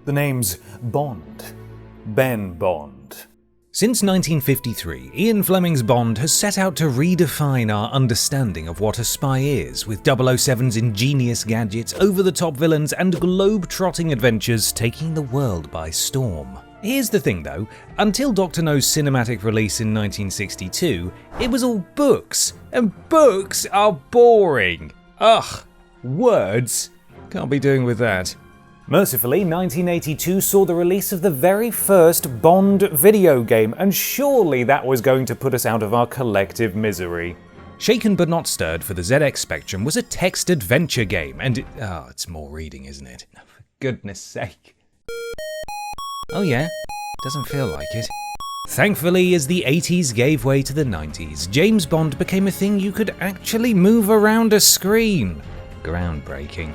The name's Bond. Ben Bond. Since 1953, Ian Fleming's Bond has set out to redefine our understanding of what a spy is, with 007's ingenious gadgets, over-the-top villains, and globe-trotting adventures taking the world by storm. Here's the thing though, until Dr. No's cinematic release in 1962, it was all books, and books are boring. Ugh, words? Can't be doing with that. Mercifully, 1982 saw the release of the very first Bond video game, and surely that was going to put us out of our collective misery. Shaken But Not Stirred for the ZX Spectrum was a text adventure game, and it's more reading, isn't it? For goodness sake. Oh yeah, doesn't feel like it. Thankfully, as the 80s gave way to the 90s, James Bond became a thing you could actually move around a screen. Groundbreaking.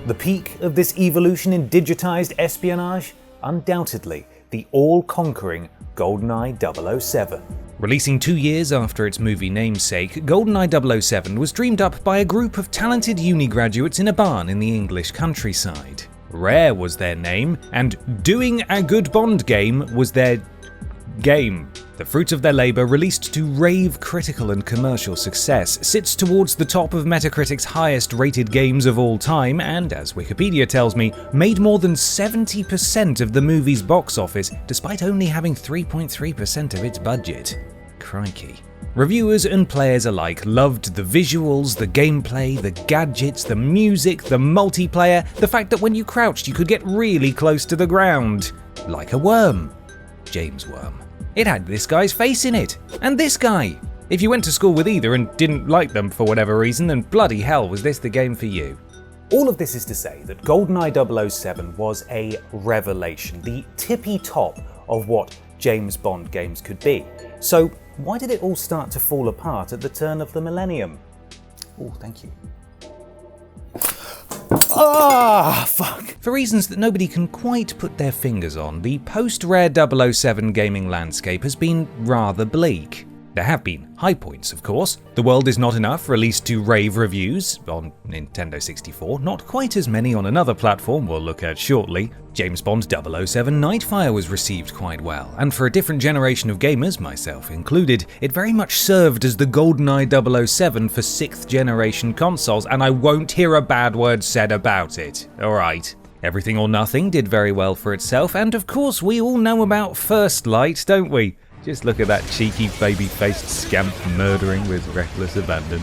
The peak of this evolution in digitized espionage? Undoubtedly, the all-conquering GoldenEye 007. Releasing 2 years after its movie namesake, GoldenEye 007 was dreamed up by a group of talented uni graduates in a barn in the English countryside. Rare was their name, and Doing a Good Bond Game was their game. The fruit of their labour, released to rave critical and commercial success, sits towards the top of Metacritic's highest rated games of all time and, as Wikipedia tells me, made more than 70% of the movie's box office despite only having 3.3% of its budget. Crikey. Reviewers and players alike loved the visuals, the gameplay, the gadgets, the music, the multiplayer, the fact that when you crouched you could get really close to the ground. Like a worm. James Worm. It had this guy's face in it, and this guy. If you went to school with either and didn't like them for whatever reason, then bloody hell was this the game for you. All of this is to say that GoldenEye 007 was a revelation, the tippy top of what James Bond games could be. So why did it all start to fall apart at the turn of the millennium? Oh, thank you. Fuck. For reasons that nobody can quite put their fingers on, the post-Rare 007 gaming landscape has been rather bleak. There have been high points, of course. The World Is Not Enough released to rave reviews on Nintendo 64, not quite as many on another platform we'll look at shortly. James Bond 007 Nightfire was received quite well, and for a different generation of gamers, myself included, it very much served as the GoldenEye 007 for 6th generation consoles, and I won't hear a bad word said about it, alright. Everything or Nothing did very well for itself, and of course we all know about First Light, don't we? Just look at that cheeky baby-faced scamp murdering with reckless abandon.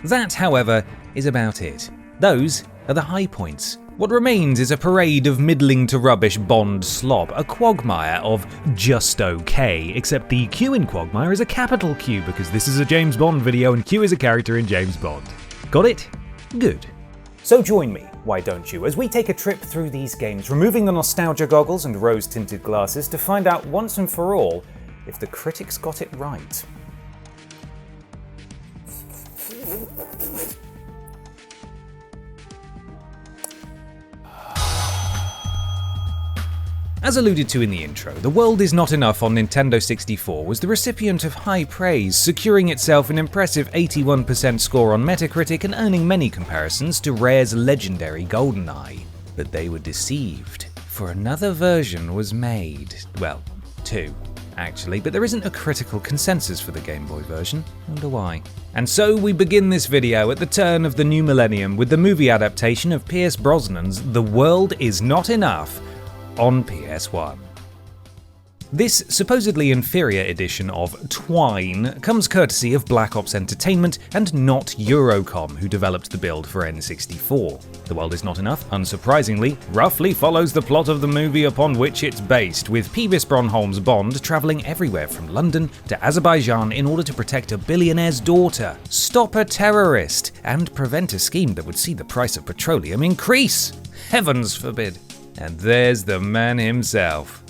That, however, is about it. Those are the high points. What remains is a parade of middling to rubbish Bond slop, a quagmire of just okay, except the Q in quagmire is a capital Q because this is a James Bond video and Q is a character in James Bond. Got it? Good. So join me, why don't you, as we take a trip through these games, removing the nostalgia goggles and rose-tinted glasses to find out once and for all if the critics got it right. As alluded to in the intro, The World Is Not Enough on Nintendo 64 was the recipient of high praise, securing itself an impressive 81% score on Metacritic and earning many comparisons to Rare's legendary GoldenEye. But they were deceived, for another version was made. Well, 2, actually, but there isn't a critical consensus for the Game Boy version. Wonder why. And so we begin this video at the turn of the new millennium with the movie adaptation of Pierce Brosnan's The World Is Not Enough on PS1. This supposedly inferior edition of Twine comes courtesy of Black Ops Entertainment and not Eurocom, who developed the build for N64. The World Is Not Enough, unsurprisingly, roughly follows the plot of the movie upon which it's based, with Peevis Bronholm's Bond travelling everywhere from London to Azerbaijan in order to protect a billionaire's daughter, stop a terrorist, and prevent a scheme that would see the price of petroleum increase. Heavens forbid. And there's the man himself.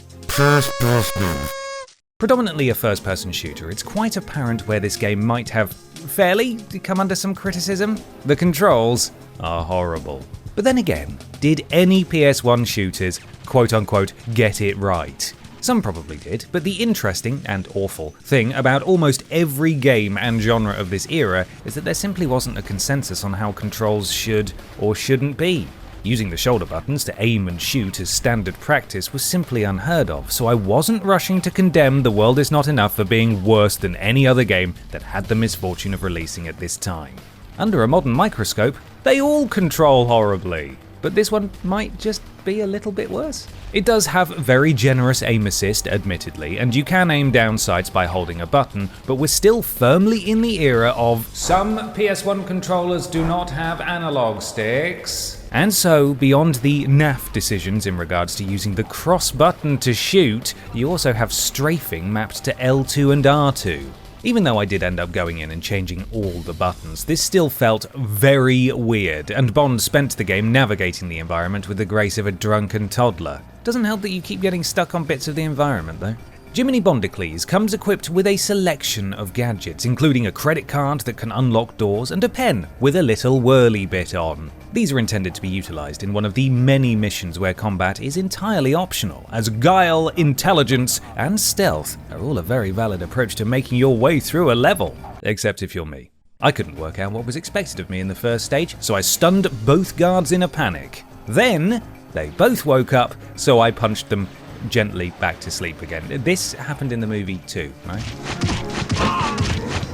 Predominantly a first-person shooter, it's quite apparent where this game might have fairly come under some criticism. The controls are horrible. But then again, did any PS1 shooters, quote-unquote, get it right? Some probably did, but the interesting and awful thing about almost every game and genre of this era is that there simply wasn't a consensus on how controls should or shouldn't be. Using the shoulder buttons to aim and shoot as standard practice was simply unheard of, so I wasn't rushing to condemn The World Is Not Enough for being worse than any other game that had the misfortune of releasing at this time. Under a modern microscope, they all control horribly, but this one might just be a little bit worse. It does have very generous aim assist, admittedly, and you can aim down sights by holding a button, but we're still firmly in the era of some PS1 controllers do not have analog sticks. And so, beyond the naff decisions in regards to using the cross button to shoot, you also have strafing mapped to L2 and R2. Even though I did end up going in and changing all the buttons, this still felt very weird, and Bond spent the game navigating the environment with the grace of a drunken toddler. Doesn't help that you keep getting stuck on bits of the environment though. Jiminy Bondicles comes equipped with a selection of gadgets, including a credit card that can unlock doors and a pen with a little whirly bit on. These are intended to be utilised in one of the many missions where combat is entirely optional, as guile, intelligence, and stealth are all a very valid approach to making your way through a level. Except if you're me. I couldn't work out what was expected of me in the first stage, so I stunned both guards in a panic. Then, they both woke up, so I punched them gently back to sleep again. This happened in the movie too, right?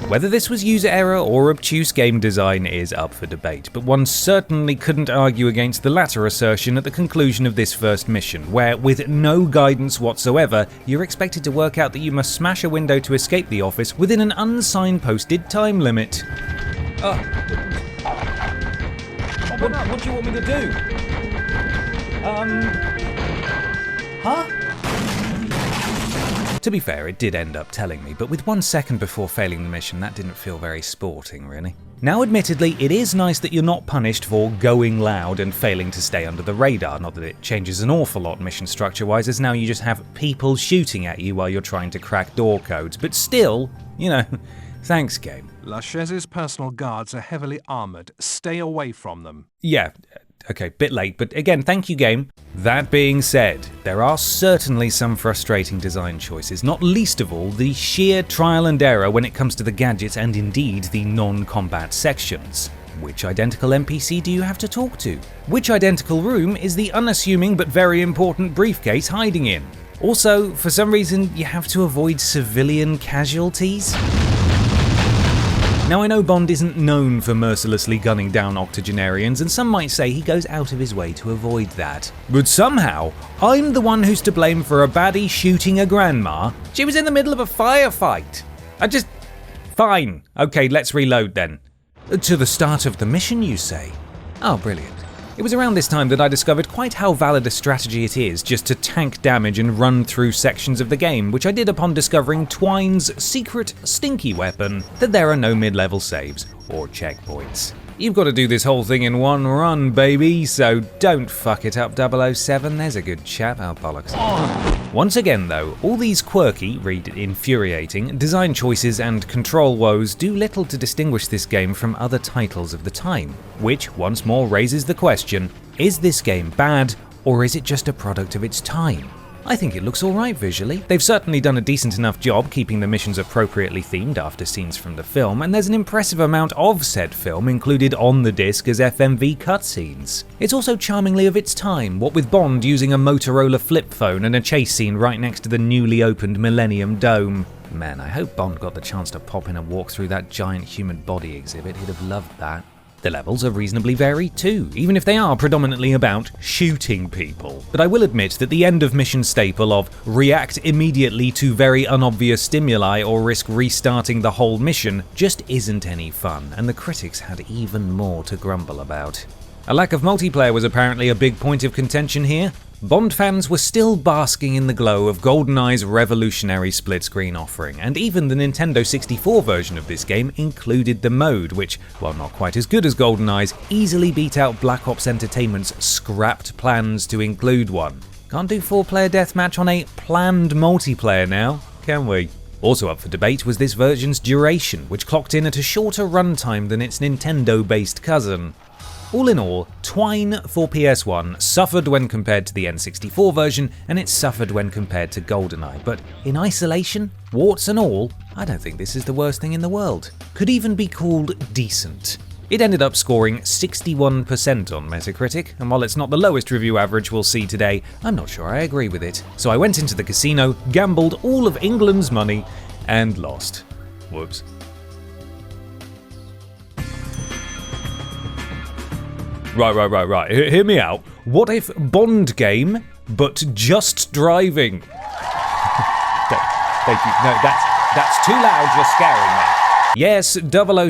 Whether this was user error or obtuse game design is up for debate, but one certainly couldn't argue against the latter assertion at the conclusion of this first mission, where, with no guidance whatsoever, you're expected to work out that you must smash a window to escape the office within an unsignposted time limit. What do you want me to do? Huh? To be fair, it did end up telling me, but with 1 second before failing the mission, that didn't feel very sporting, really. Now, admittedly, it is nice that you're not punished for going loud and failing to stay under the radar, not that it changes an awful lot mission structure-wise, as now you just have people shooting at you while you're trying to crack door codes, but still, you know, thanks, game. Lachaise's personal guards are heavily armoured. Stay away from them. Yeah. Okay, bit late, but again, thank you, game. That being said, there are certainly some frustrating design choices, not least of all the sheer trial and error when it comes to the gadgets and indeed the non-combat sections. Which identical NPC do you have to talk to? Which identical room is the unassuming but very important briefcase hiding in? Also, for some reason, you have to avoid civilian casualties? Now, I know Bond isn't known for mercilessly gunning down octogenarians, and some might say he goes out of his way to avoid that. But somehow, I'm the one who's to blame for a baddie shooting a grandma. She was in the middle of a firefight. Fine. Okay, let's reload then. To the start of the mission, you say? Oh, brilliant. It was around this time that I discovered quite how valid a strategy it is just to tank damage and run through sections of the game, which I did upon discovering Twine's secret stinky weapon, that there are no mid-level saves or checkpoints. You've got to do this whole thing in one run, baby, so don't fuck it up, 007, there's a good chap, oh bollocks. Once again though, all these quirky, read infuriating, design choices and control woes do little to distinguish this game from other titles of the time, which once more raises the question, is this game bad, or is it just a product of its time? I think it looks alright visually. They've certainly done a decent enough job keeping the missions appropriately themed after scenes from the film, and there's an impressive amount of said film included on the disc as FMV cutscenes. It's also charmingly of its time, what with Bond using a Motorola flip phone and a chase scene right next to the newly opened Millennium Dome. Man, I hope Bond got the chance to pop in and walk through that giant human body exhibit, he'd have loved that. The levels are reasonably varied too, even if they are predominantly about shooting people. But I will admit that the end of mission staple of react immediately to very unobvious stimuli or risk restarting the whole mission just isn't any fun, and the critics had even more to grumble about. A lack of multiplayer was apparently a big point of contention here. Bond fans were still basking in the glow of GoldenEye's revolutionary split-screen offering, and even the Nintendo 64 version of this game included the mode, which, while not quite as good as GoldenEye's, easily beat out Black Ops Entertainment's scrapped plans to include one. Can't do 4-player deathmatch on a planned multiplayer now, can we? Also up for debate was this version's duration, which clocked in at a shorter runtime than its Nintendo-based cousin. All in all, Twine for PS1 suffered when compared to the N64 version, and it suffered when compared to GoldenEye, but in isolation, warts and all, I don't think this is the worst thing in the world. Could even be called decent. It ended up scoring 61% on Metacritic, and while it's not the lowest review average we'll see today, I'm not sure I agree with it. So I went into the casino, gambled all of England's money, and lost. Whoops. Right. Hear me out. What if Bond game, but just driving? Thank you. No, that's too loud. You're scaring me. Yes,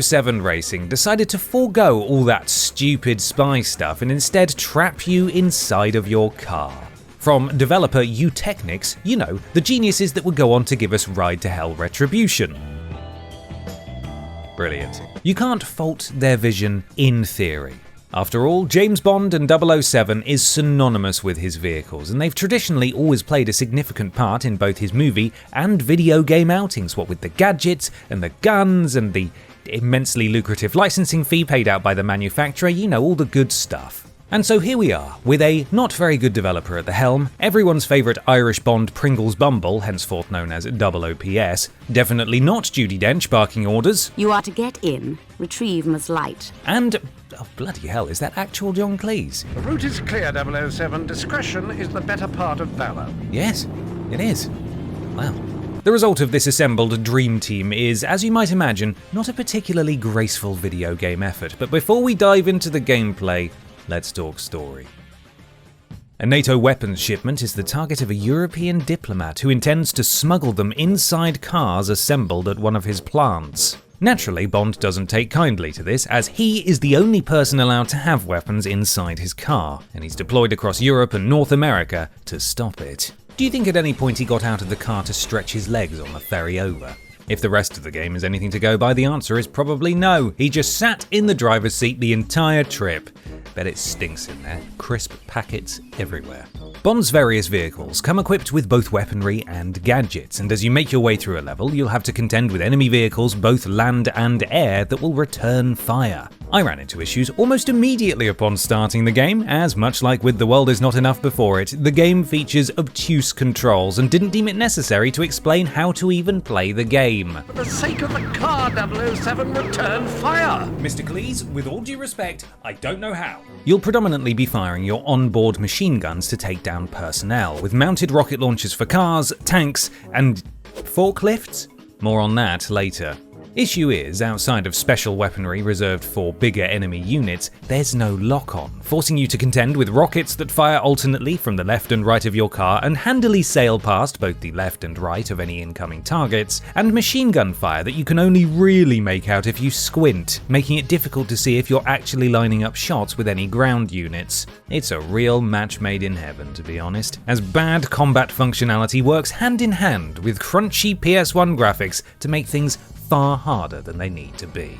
007 Racing decided to forego all that stupid spy stuff and instead trap you inside of your car. From developer Eutechnics, you know, the geniuses that would go on to give us Ride to Hell Retribution. Brilliant. You can't fault their vision in theory. After all, James Bond and 007 is synonymous with his vehicles, and they've traditionally always played a significant part in both his movie and video game outings, what with the gadgets and the guns and the immensely lucrative licensing fee paid out by the manufacturer, you know, all the good stuff. And so here we are, with a not very good developer at the helm, everyone's favourite Irish Bond Pringles Bumble, henceforth known as 00’s, definitely not Judi Dench barking orders. You are to get in, retrieve Ms. Light. And, oh bloody hell, is that actual John Cleese? The route is clear, 007. Discretion is the better part of valour. Yes, it is. Wow. The result of this assembled dream team is, as you might imagine, not a particularly graceful video game effort, but before we dive into the gameplay, let's talk story. A NATO weapons shipment is the target of a European diplomat who intends to smuggle them inside cars assembled at one of his plants. Naturally, Bond doesn't take kindly to this, as he is the only person allowed to have weapons inside his car, and he's deployed across Europe and North America to stop it. Do you think at any point he got out of the car to stretch his legs on the ferry over? If the rest of the game is anything to go by, the answer is probably no. He just sat in the driver's seat the entire trip. Bet it stinks in there. Crisp packets everywhere. Bond's various vehicles come equipped with both weaponry and gadgets, and as you make your way through a level, you'll have to contend with enemy vehicles, both land and air, that will return fire. I ran into issues almost immediately upon starting the game, as much like with The World Is Not Enough Before It, the game features obtuse controls and didn't deem it necessary to explain how to even play the game. For the sake of the car, 007, return fire! Mr. Cleese, with all due respect, I don't know how. You'll predominantly be firing your onboard machine guns to take down personnel, with mounted rocket launchers for cars, tanks, and forklifts? More on that later. Issue is, outside of special weaponry reserved for bigger enemy units, there's no lock-on, forcing you to contend with rockets that fire alternately from the left and right of your car and handily sail past both the left and right of any incoming targets, and machine gun fire that you can only really make out if you squint, making it difficult to see if you're actually lining up shots with any ground units. It's a real match made in heaven, to be honest, as bad combat functionality works hand in hand with crunchy PS1 graphics to make things far harder than they need to be.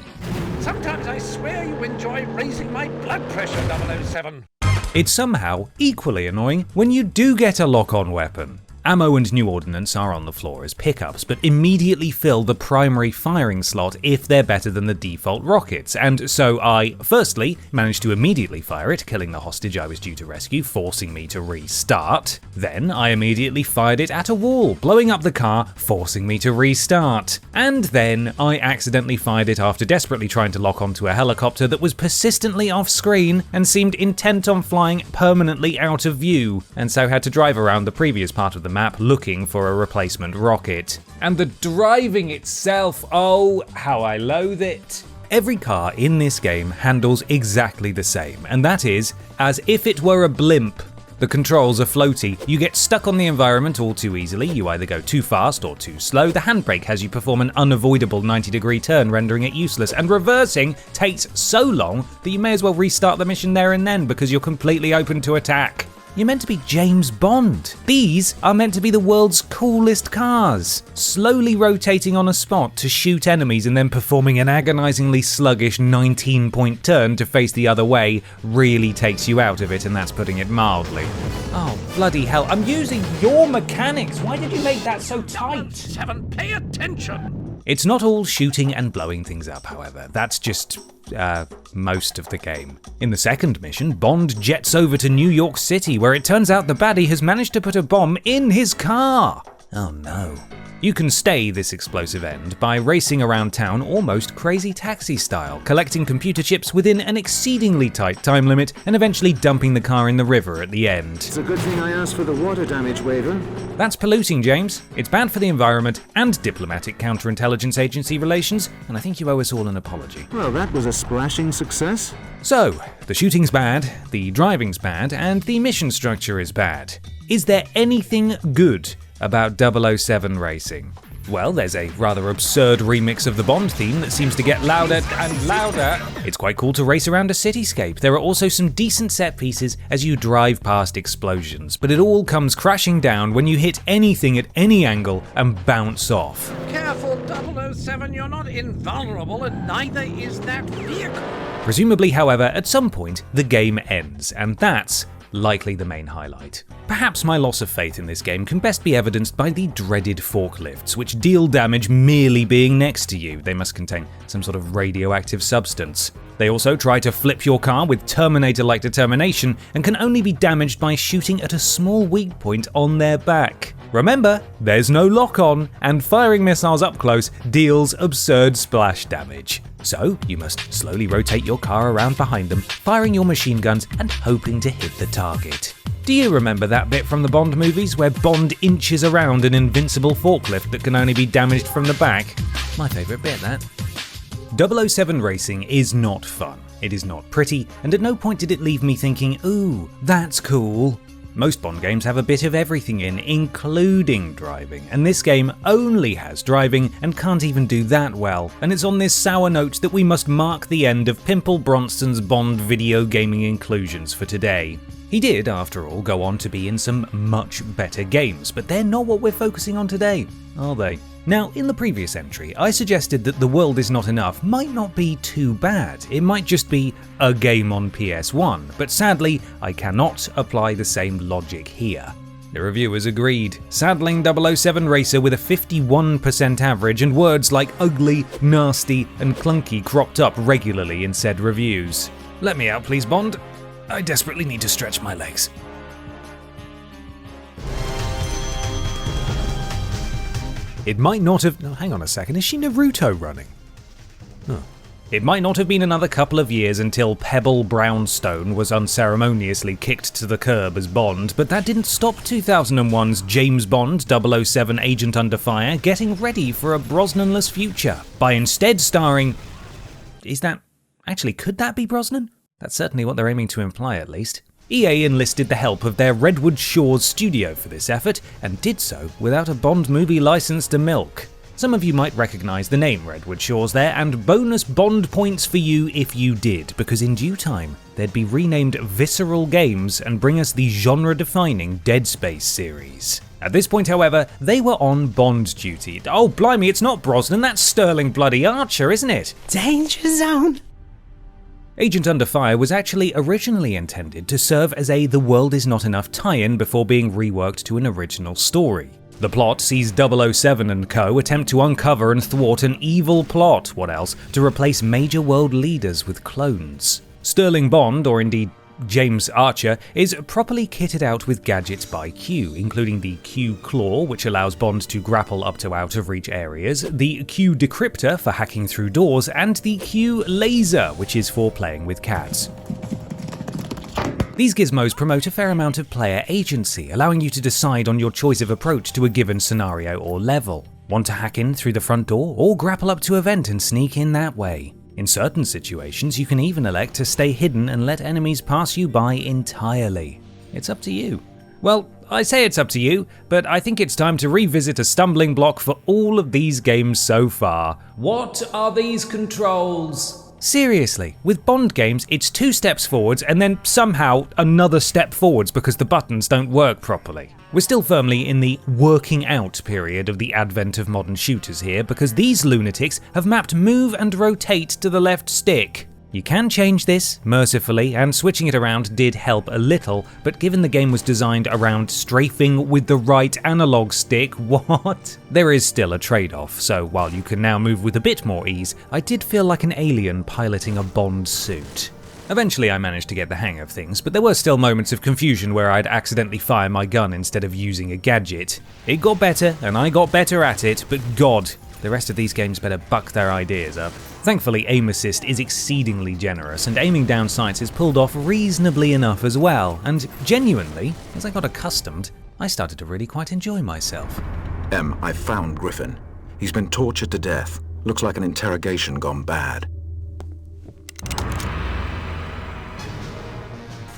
Sometimes I swear you enjoy raising my blood pressure, 007. It's somehow equally annoying when you do get a lock-on weapon. Ammo and new ordnance are on the floor as pickups, but immediately fill the primary firing slot if they're better than the default rockets, and so I, firstly, managed to immediately fire it, killing the hostage I was due to rescue, forcing me to restart. Then I immediately fired it at a wall, blowing up the car, forcing me to restart. And then I accidentally fired it after desperately trying to lock onto a helicopter that was persistently off-screen and seemed intent on flying permanently out of view, and so had to drive around the previous part of the map looking for a replacement rocket. And the driving itself, oh, how I loathe it. Every car in this game handles exactly the same, and that is as if it were a blimp. The controls are floaty, you get stuck on the environment all too easily, you either go too fast or too slow, the handbrake has you perform an unavoidable 90-degree turn rendering it useless, and reversing takes so long that you may as well restart the mission there and then because you're completely open to attack. You're meant to be James Bond. These are meant to be the world's coolest cars, slowly rotating on a spot to shoot enemies and then performing an agonizingly sluggish 19-point turn to face the other way really takes you out of it, and that's putting it mildly. Oh, bloody hell, I'm using your mechanics. Why did you make that so tight? 007, pay attention! It's not all shooting and blowing things up, however. That's just most of the game. In the second mission, Bond jets over to New York City, where it turns out the baddie has managed to put a bomb in his car. Oh no. You can stay this explosive end by racing around town almost Crazy Taxi style, collecting computer chips within an exceedingly tight time limit and eventually dumping the car in the river at the end. It's a good thing I asked for the water damage waiver. That's polluting, James. It's bad for the environment and diplomatic counterintelligence agency relations, and I think you owe us all an apology. Well, that was a splashing success. So, the shooting's bad, the driving's bad, and the mission structure is bad. Is there anything good about 007 racing? Well, there's a rather absurd remix of the Bond theme that seems to get louder and louder. It's quite cool to race around a cityscape. There are also some decent set pieces as you drive past explosions, but it all comes crashing down when you hit anything at any angle and bounce off. Careful, 007, you're not invulnerable, and neither is that vehicle. Presumably, however, at some point, the game ends, and that's likely the main highlight. Perhaps my loss of faith in this game can best be evidenced by the dreaded forklifts, which deal damage merely being next to you. They must contain some sort of radioactive substance. They also try to flip your car with Terminator-like determination and can only be damaged by shooting at a small weak point on their back. Remember, there's no lock-on, and firing missiles up close deals absurd splash damage. So, you must slowly rotate your car around behind them, firing your machine guns and hoping to hit the target. Do you remember that bit from the Bond movies where Bond inches around an invincible forklift that can only be damaged from the back? My favourite bit, that. 007 racing is not fun. It is not pretty, and at no point did it leave me thinking, ooh, that's cool. Most Bond games have a bit of everything in, including driving, and this game only has driving and can't even do that well, and it's on this sour note that we must mark the end of Pimple Bronston's Bond video gaming inclusions for today. He did, after all, go on to be in some much better games, but they're not what we're focusing on today, are they? Now, in the previous entry, I suggested that The World Is Not Enough might not be too bad. It might just be a game on PS1, but sadly, I cannot apply the same logic here. The reviewers agreed, saddling 007 Racer with a 51% average and words like ugly, nasty, and clunky cropped up regularly in said reviews. Let me out, please, Bond. I desperately need to stretch my legs. It might not have... Oh, hang on a second, is she Naruto running? Oh. It might not have been another couple of years until Pebble Brownstone was unceremoniously kicked to the curb as Bond, but that didn't stop 2001's James Bond 007 Agent Under Fire getting ready for a Brosnan-less future, by instead starring... Is that... Actually, could that be Brosnan? That's certainly what they're aiming to imply, at least. EA enlisted the help of their Redwood Shores studio for this effort, and did so without a Bond movie license to milk. Some of you might recognise the name Redwood Shores there, and bonus Bond points for you if you did, because in due time, they'd be renamed Visceral Games and bring us the genre-defining Dead Space series. At this point, however, they were on Bond duty. Oh, blimey, it's not Brosnan, that's Sterling bloody Archer, isn't it? Danger Zone! Agent Under Fire was actually originally intended to serve as a The World Is Not Enough tie-in before being reworked to an original story. The plot sees 007 and co. attempt to uncover and thwart an evil plot, what else, to replace major world leaders with clones. Sterling Bond, or indeed James Archer, is properly kitted out with gadgets by Q, including the Q Claw, which allows Bond to grapple up to out-of-reach areas, the Q Decryptor for hacking through doors, and the Q Laser, which is for playing with cats. These gizmos promote a fair amount of player agency, allowing you to decide on your choice of approach to a given scenario or level. Want to hack in through the front door, or grapple up to a vent and sneak in that way? In certain situations, you can even elect to stay hidden and let enemies pass you by entirely. It's up to you. Well, I say it's up to you, but I think it's time to revisit a stumbling block for all of these games so far. What are these controls? Seriously, with Bond games, it's 2 steps forwards and then somehow another step forwards because the buttons don't work properly. We're still firmly in the working out period of the advent of modern shooters here, because these lunatics have mapped move and rotate to the left stick. You can change this, mercifully, and switching it around did help a little, but given the game was designed around strafing with the right analog stick, what? There is still a trade-off, so while you can now move with a bit more ease, I did feel like an alien piloting a Bond suit. Eventually I managed to get the hang of things, but there were still moments of confusion where I'd accidentally fire my gun instead of using a gadget. It got better, and I got better at it, but God, the rest of these games better buck their ideas up. Thankfully, aim assist is exceedingly generous, and aiming down sights is pulled off reasonably enough as well, and genuinely, as I got accustomed, I started to really quite enjoy myself. I found Griffin. He's been tortured to death. Looks like an interrogation gone bad.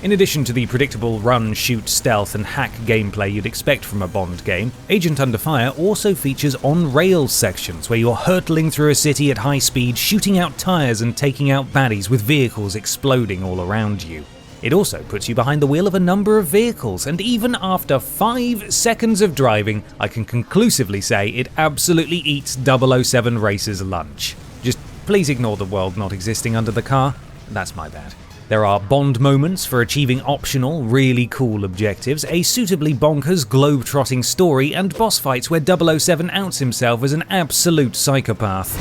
In addition to the predictable run, shoot, stealth, and hack gameplay you'd expect from a Bond game, Agent Under Fire also features on-rails sections where you're hurtling through a city at high speed, shooting out tires and taking out baddies with vehicles exploding all around you. It also puts you behind the wheel of a number of vehicles, and even after 5 seconds of driving, I can conclusively say it absolutely eats 007 Racer's lunch. Just please ignore the world not existing under the car. That's my bad. There are Bond moments for achieving optional, really cool objectives, a suitably bonkers, globe-trotting story, and boss fights where 007 outs himself as an absolute psychopath.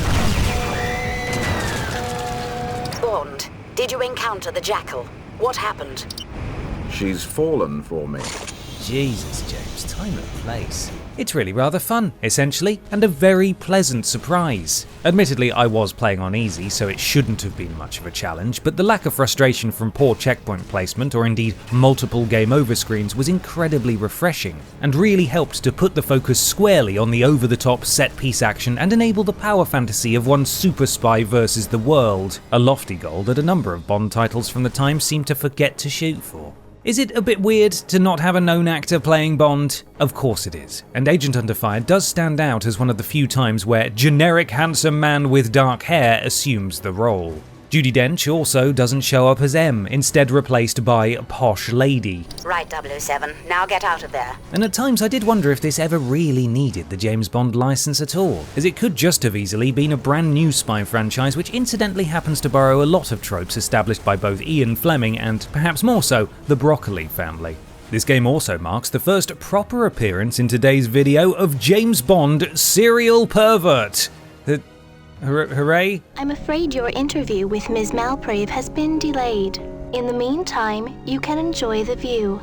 Bond, did you encounter the Jackal? What happened? She's fallen for me. Jesus, James, time and place. It's really rather fun, essentially, and a very pleasant surprise. Admittedly, I was playing on easy, so it shouldn't have been much of a challenge, but the lack of frustration from poor checkpoint placement, or indeed multiple game over screens, was incredibly refreshing, and really helped to put the focus squarely on the over-the-top set-piece action and enable the power fantasy of one super spy versus the world, a lofty goal that a number of Bond titles from the time seemed to forget to shoot for. Is it a bit weird to not have a known actor playing Bond? Of course it is, and Agent Under Fire does stand out as one of the few times where generic handsome man with dark hair assumes the role. Judi Dench also doesn't show up as M, instead replaced by Posh Lady. Right, 007, now get out of there. And at times I did wonder if this ever really needed the James Bond license at all, as it could just have easily been a brand new spy franchise which incidentally happens to borrow a lot of tropes established by both Ian Fleming and, perhaps more so, the Broccoli family. This game also marks the first proper appearance in today's video of James Bond Serial Pervert. Hooray? I'm afraid your interview with Ms. Malprave has been delayed. In the meantime, you can enjoy the view.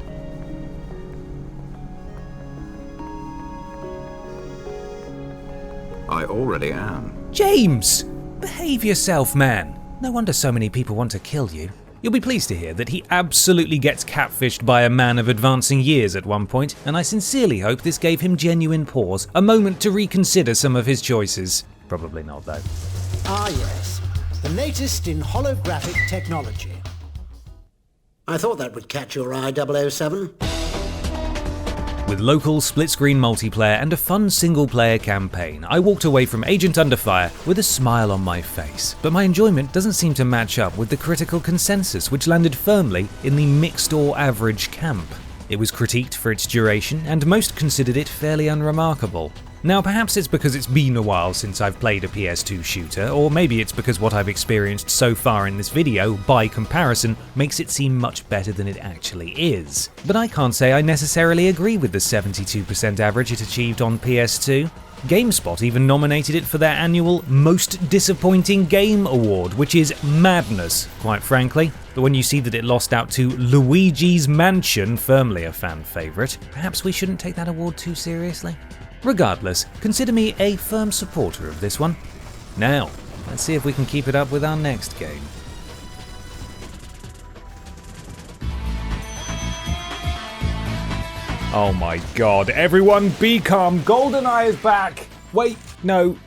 I already am. James! Behave yourself, man. No wonder so many people want to kill you. You'll be pleased to hear that he absolutely gets catfished by a man of advancing years at one point, and I sincerely hope this gave him genuine pause, a moment to reconsider some of his choices. Probably not, though. Ah, yes. The latest in holographic technology. I thought that would catch your eye, 007. With local split-screen multiplayer and a fun single-player campaign, I walked away from Agent Under Fire with a smile on my face, but my enjoyment doesn't seem to match up with the critical consensus, which landed firmly in the mixed or average camp. It was critiqued for its duration, and most considered it fairly unremarkable. Now, perhaps it's because it's been a while since I've played a PS2 shooter, or maybe it's because what I've experienced so far in this video, by comparison, makes it seem much better than it actually is. But I can't say I necessarily agree with the 72% average it achieved on PS2. GameSpot even nominated it for their annual Most Disappointing Game Award, which is madness, quite frankly. But when you see that it lost out to Luigi's Mansion, firmly a fan favourite, perhaps we shouldn't take that award too seriously. Regardless, consider me a firm supporter of this one. Now, let's see if we can keep it up with our next game. Oh my god, everyone be calm, GoldenEye is back! Wait, no,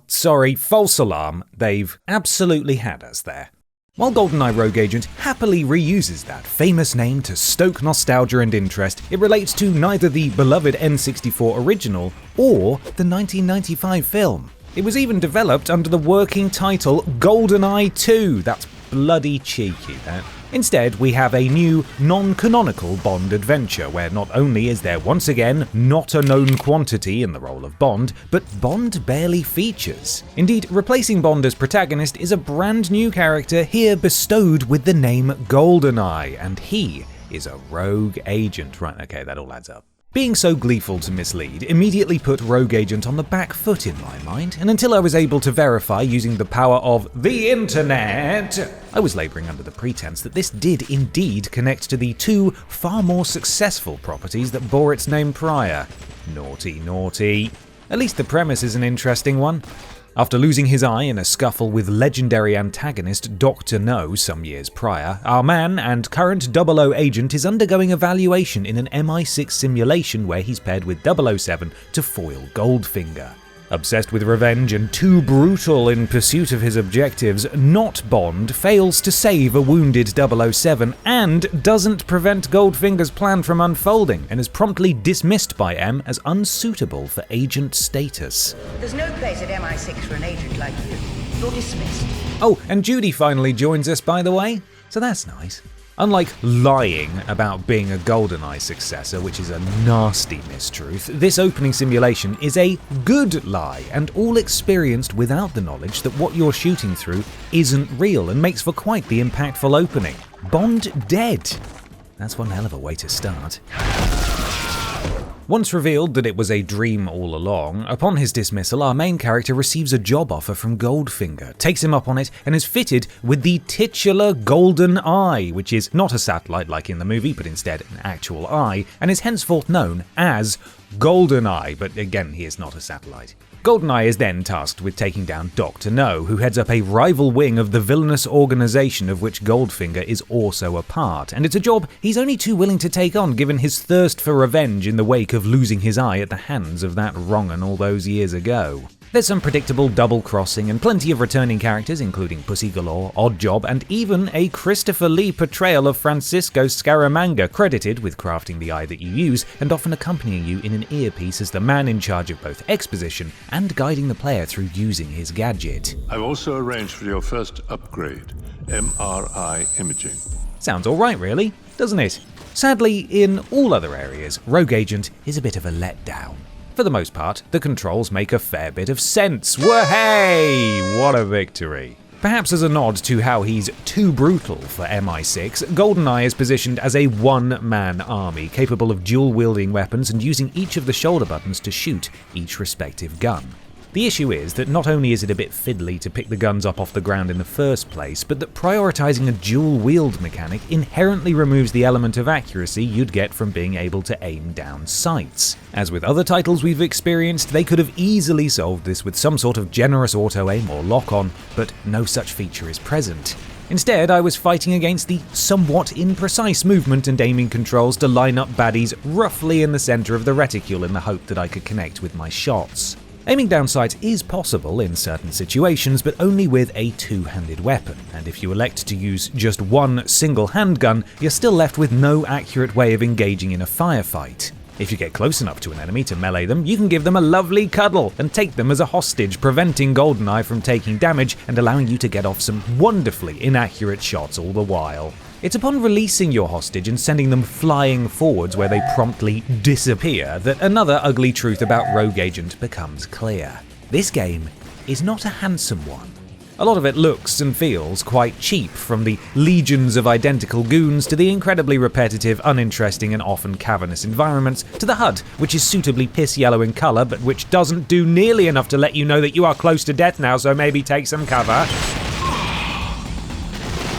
sorry, false alarm, they've absolutely had us there. While GoldenEye Rogue Agent happily reuses that famous name to stoke nostalgia and interest, it relates to neither the beloved N64 original or the 1995 film. It was even developed under the working title GoldenEye 2, that's bloody cheeky, that. Instead, we have a new, non-canonical Bond adventure, where not only is there once again not a known quantity in the role of Bond, but Bond barely features. Indeed, replacing Bond as protagonist is a brand new character here bestowed with the name GoldenEye, and he is a rogue agent. Right, okay, that all adds up. Being so gleeful to mislead immediately put Rogue Agent on the back foot in my mind, and until I was able to verify using the power of the internet, I was labouring under the pretense that this did indeed connect to the two far more successful properties that bore its name prior. Naughty, naughty. At least the premise is an interesting one. After losing his eye in a scuffle with legendary antagonist Dr. No some years prior, our man and current 00 agent is undergoing evaluation in an MI6 simulation where he's paired with 007 to foil Goldfinger. Obsessed with revenge and too brutal in pursuit of his objectives, not Bond fails to save a wounded 007 and doesn't prevent Goldfinger's plan from unfolding and is promptly dismissed by M as unsuitable for agent status. There's no place at MI6 for an agent like you. You're dismissed. Oh, and Judy finally joins us, by the way, so that's nice. Unlike lying about being a GoldenEye successor, which is a nasty mistruth, this opening simulation is a good lie, and all experienced without the knowledge that what you're shooting through isn't real and makes for quite the impactful opening. Bond dead. That's one hell of a way to start. Once revealed that it was a dream all along, upon his dismissal, our main character receives a job offer from Goldfinger, takes him up on it, and is fitted with the titular GoldenEye, which is not a satellite like in the movie, but instead an actual eye, and is henceforth known as GoldenEye, but again, he is not a satellite. GoldenEye is then tasked with taking down Dr. No, who heads up a rival wing of the villainous organization of which Goldfinger is also a part, and it's a job he's only too willing to take on given his thirst for revenge in the wake of losing his eye at the hands of that wrong'un all those years ago. There's some predictable double-crossing and plenty of returning characters including Pussy Galore, Oddjob, and even a Christopher Lee portrayal of Francisco Scaramanga, credited with crafting the eye that you use and often accompanying you in an earpiece as the man in charge of both exposition and guiding the player through using his gadget. I've also arranged for your first upgrade, MRI imaging. Sounds alright really, doesn't it? Sadly, in all other areas, Rogue Agent is a bit of a letdown. For the most part, the controls make a fair bit of sense. Whoa-hey! What a victory. Perhaps as a nod to how he's too brutal for MI6, GoldenEye is positioned as a one-man army capable of dual-wielding weapons and using each of the shoulder buttons to shoot each respective gun. The issue is that not only is it a bit fiddly to pick the guns up off the ground in the first place, but that prioritizing a dual-wield mechanic inherently removes the element of accuracy you'd get from being able to aim down sights. As with other titles we've experienced, they could have easily solved this with some sort of generous auto-aim or lock-on, but no such feature is present. Instead, I was fighting against the somewhat imprecise movement and aiming controls to line up baddies roughly in the center of the reticule in the hope that I could connect with my shots. Aiming down sights is possible in certain situations, but only with a two-handed weapon, and if you elect to use just one single handgun, you're still left with no accurate way of engaging in a firefight. If you get close enough to an enemy to melee them, you can give them a lovely cuddle and take them as a hostage, preventing GoldenEye from taking damage and allowing you to get off some wonderfully inaccurate shots all the while. It's upon releasing your hostage and sending them flying forwards where they promptly disappear that another ugly truth about Rogue Agent becomes clear. This game is not a handsome one. A lot of it looks and feels quite cheap, from the legions of identical goons to the incredibly repetitive, uninteresting and often cavernous environments, to the HUD, which is suitably piss yellow in colour but which doesn't do nearly enough to let you know that you are close to death now, so maybe take some cover.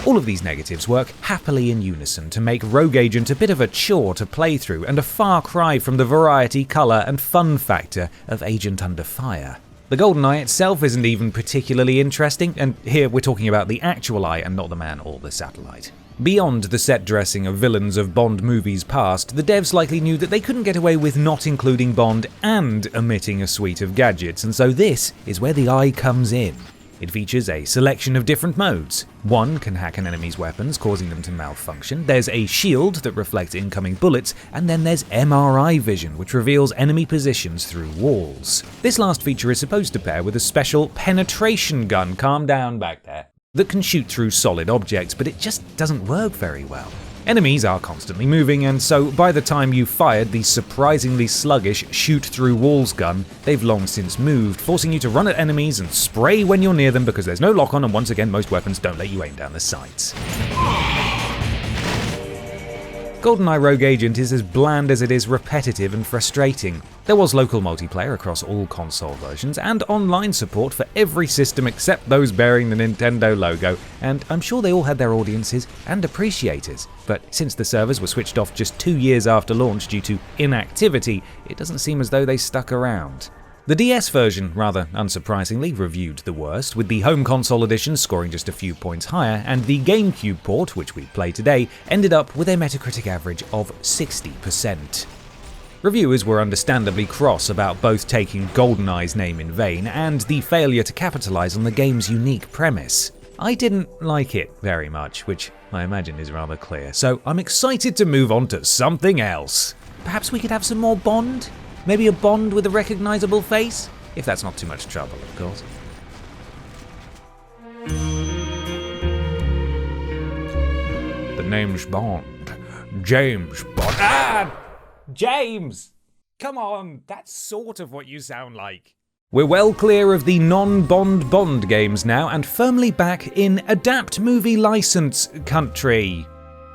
All of these negatives work happily in unison to make Rogue Agent a bit of a chore to play through and a far cry from the variety, colour and fun factor of Agent Under Fire. The GoldenEye itself isn't even particularly interesting, and here we're talking about the actual eye and not the man or the satellite. Beyond the set dressing of villains of Bond movies past, the devs likely knew that they couldn't get away with not including Bond and omitting a suite of gadgets, and so this is where the eye comes in. It features a selection of different modes. One can hack an enemy's weapons, causing them to malfunction. There's a shield that reflects incoming bullets, and then there's MRI vision, which reveals enemy positions through walls. This last feature is supposed to pair with a special penetration gun, calm down back there, that can shoot through solid objects, but it just doesn't work very well. Enemies are constantly moving, and so by the time you've fired the surprisingly sluggish shoot-through-walls gun, they've long since moved, forcing you to run at enemies and spray when you're near them because there's no lock-on, and once again most weapons don't let you aim down the sights. GoldenEye Rogue Agent is as bland as it is repetitive and frustrating. There was local multiplayer across all console versions and online support for every system except those bearing the Nintendo logo, and I'm sure they all had their audiences and appreciators. But since the servers were switched off just 2 years after launch due to inactivity, it doesn't seem as though they stuck around. The DS version, rather unsurprisingly, reviewed the worst, with the home console edition scoring just a few points higher, and the GameCube port, which we play today, ended up with a Metacritic average of 60%. Reviewers were understandably cross about both taking GoldenEye's name in vain and the failure to capitalize on the game's unique premise. I didn't like it very much, which I imagine is rather clear, so I'm excited to move on to something else. Perhaps we could have some more Bond? Maybe a Bond with a recognizable face? If that's not too much trouble, of course. The name's Bond. James Bond. Ah! James! Come on, that's sort of what you sound like. We're well clear of the non-Bond Bond games now and firmly back in Adapt Movie License country.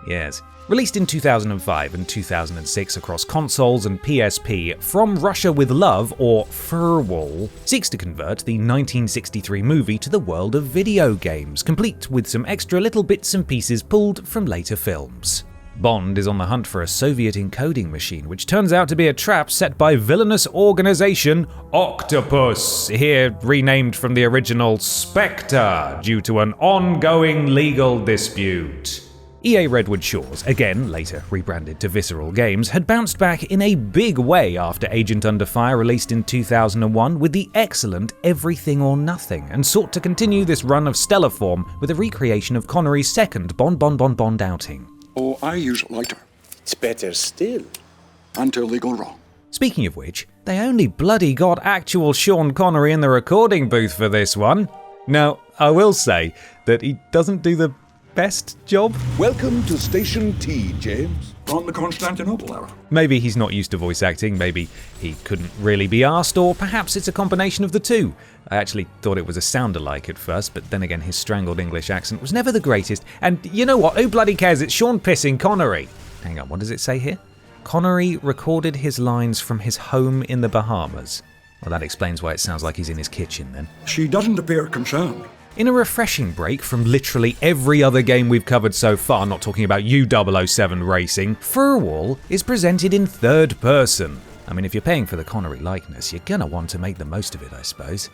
Yes. Released in 2005 and 2006 across consoles and PSP, From Russia with Love, or Furwall, seeks to convert the 1963 movie to the world of video games, complete with some extra little bits and pieces pulled from later films. Bond is on the hunt for a Soviet encoding machine, which turns out to be a trap set by villainous organization Octopus, here renamed from the original Spectre due to an ongoing legal dispute. EA Redwood Shores, again later rebranded to Visceral Games, had bounced back in a big way after Agent Under Fire released in 2001 with the excellent Everything or Nothing, and sought to continue this run of stellar form with a recreation of Connery's second Bond outing. Oh, I use a lighter. It's better still. Until they go wrong. Speaking of which, they only bloody got actual Sean Connery in the recording booth for this one. Now, I will say that he doesn't do the best job. Welcome to Station T, James. On the Constantinople era. Maybe he's not used to voice acting, maybe he couldn't really be asked, or perhaps it's a combination of the two. I actually thought it was a sound-alike at first, but then again his strangled English accent was never the greatest, and you know what, who bloody cares, it's Sean pissing Connery. Hang on, what does it say here? Connery recorded his lines from his home in the Bahamas. Well, that explains why it sounds like he's in his kitchen then. She doesn't appear concerned. In a refreshing break from literally every other game we've covered so far, not talking about U007 racing, Furwall is presented in third person. I mean, if you're paying for the Connery likeness, you're gonna want to make the most of it, I suppose.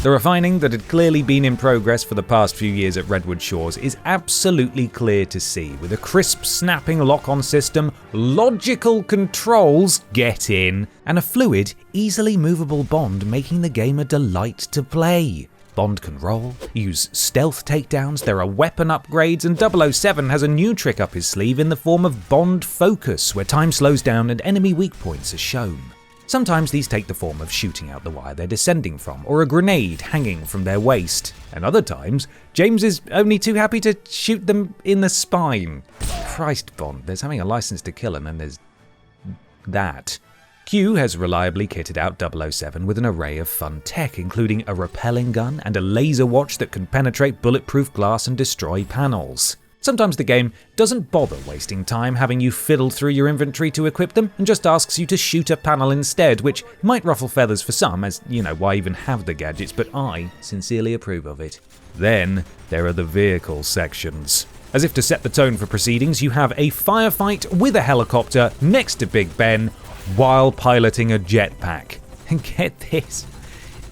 The refining that had clearly been in progress for the past few years at Redwood Shores is absolutely clear to see, with a crisp, snapping lock-on system, logical controls, get in, and a fluid, easily movable Bond making the game a delight to play. Bond can roll, use stealth takedowns, there are weapon upgrades, and 007 has a new trick up his sleeve in the form of Bond Focus, where time slows down and enemy weak points are shown. Sometimes these take the form of shooting out the wire they're descending from, or a grenade hanging from their waist. And other times, James is only too happy to shoot them in the spine. Christ, Bond, there's having a license to kill and then there's that. Q has reliably kitted out 007 with an array of fun tech, including a rappelling gun and a laser watch that can penetrate bulletproof glass and destroy panels. Sometimes the game doesn't bother wasting time having you fiddle through your inventory to equip them, and just asks you to shoot a panel instead, which might ruffle feathers for some, as, you know, why even have the gadgets, but I sincerely approve of it. Then there are the vehicle sections. As if to set the tone for proceedings, you have a firefight with a helicopter next to Big Ben, while piloting a jetpack. And get this,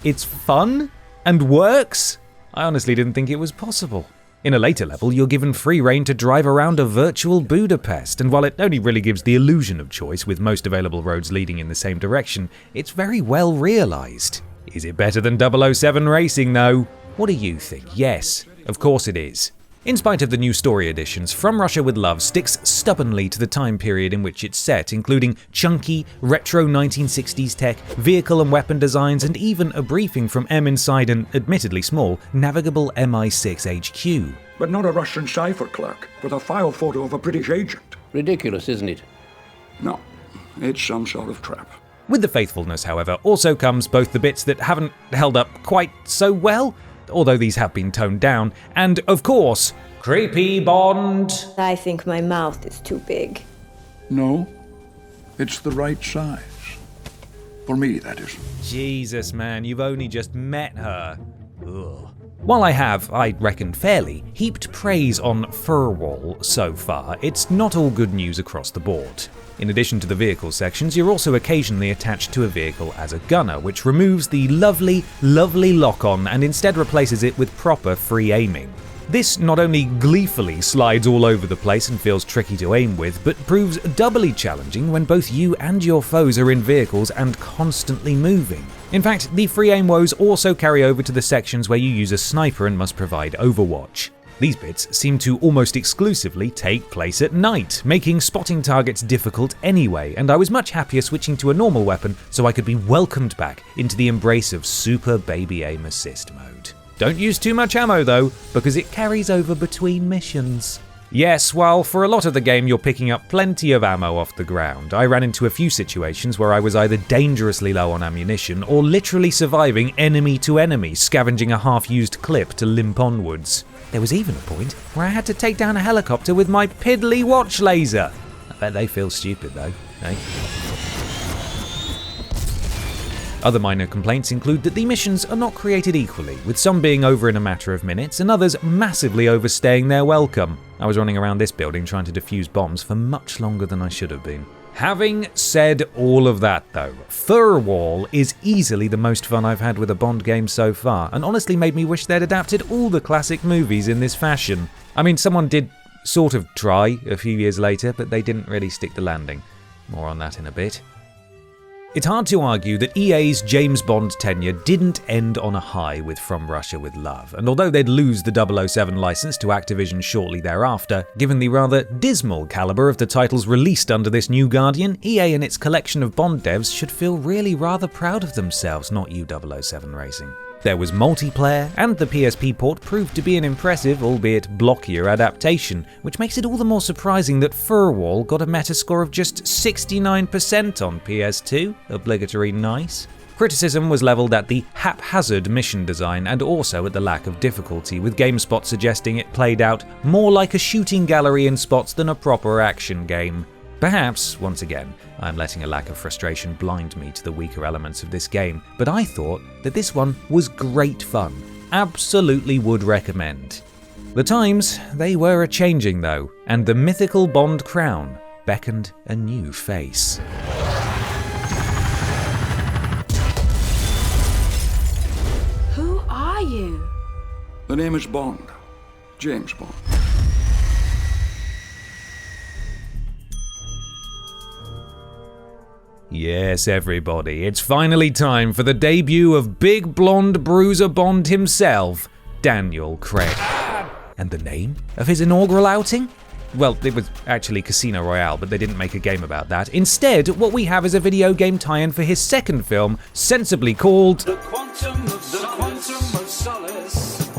it's fun and works? I honestly didn't think it was possible. In a later level, you're given free rein to drive around a virtual Budapest, and while it only really gives the illusion of choice with most available roads leading in the same direction, it's very well realised. Is it better than 007 Racing though? What do you think? Yes, of course it is. In spite of the new story additions, From Russia with Love sticks stubbornly to the time period in which it's set, including chunky, retro 1960s tech, vehicle and weapon designs, and even a briefing from M inside an, admittedly small, navigable MI6 HQ. But not a Russian cipher clerk with a file photo of a British agent. Ridiculous, isn't it? No, it's some sort of trap. With the faithfulness, however, also comes both the bits that haven't held up quite so well, although these have been toned down, and of course, creepy Bond. I think my mouth is too big. No, it's the right size. For me, that is. Jesus, man, you've only just met her. Ugh. While I have, I reckon fairly, heaped praise on Furwall so far, it's not all good news across the board. In addition to the vehicle sections, you're also occasionally attached to a vehicle as a gunner, which removes the lovely lock-on and instead replaces it with proper free aiming. This not only gleefully slides all over the place and feels tricky to aim with, but proves doubly challenging when both you and your foes are in vehicles and constantly moving. In fact, the free aim woes also carry over to the sections where you use a sniper and must provide overwatch. These bits seem to almost exclusively take place at night, making spotting targets difficult anyway, and I was much happier switching to a normal weapon so I could be welcomed back into the embrace of super baby aim assist mode. Don't use too much ammo though, because it carries over between missions. Yes, while for a lot of the game you're picking up plenty of ammo off the ground, I ran into a few situations where I was either dangerously low on ammunition or literally surviving enemy to enemy, scavenging a half-used clip to limp onwards. There was even a point where I had to take down a helicopter with my piddly watch laser. I bet they feel stupid though, eh? Other minor complaints include that the missions are not created equally, with some being over in a matter of minutes and others massively overstaying their welcome. I was running around this building trying to defuse bombs for much longer than I should have been. Having said all of that though, Furwall is easily the most fun I've had with a Bond game so far, and honestly made me wish they'd adapted all the classic movies in this fashion. I mean, someone did sort of try a few years later, but they didn't really stick the landing. More on that in a bit. It's hard to argue that EA's James Bond tenure didn't end on a high with From Russia with Love, and although they'd lose the 007 license to Activision shortly thereafter, given the rather dismal caliber of the titles released under this new Guardian, EA and its collection of Bond devs should feel really rather proud of themselves, not you 007 Racing. There was multiplayer, and the PSP port proved to be an impressive, albeit blockier, adaptation, which makes it all the more surprising that Furwall got a Metascore of just 69% on PS2, obligatory nice. Criticism was levelled at the haphazard mission design and also at the lack of difficulty, with GameSpot suggesting it played out more like a shooting gallery in spots than a proper action game. Perhaps, once again, I'm letting a lack of frustration blind me to the weaker elements of this game, but I thought that this one was great fun. Absolutely would recommend. The times, they were a-changing though, and the mythical Bond crown beckoned a new face. Who are you? The name is Bond. James Bond. Yes, everybody, it's finally time for the debut of big blonde bruiser Bond himself, Daniel Craig. And the name of his inaugural outing? Well, it was actually Casino Royale, but they didn't make a game about that. Instead, what we have is a video game tie-in for his second film, sensibly called The Quantum of Solace.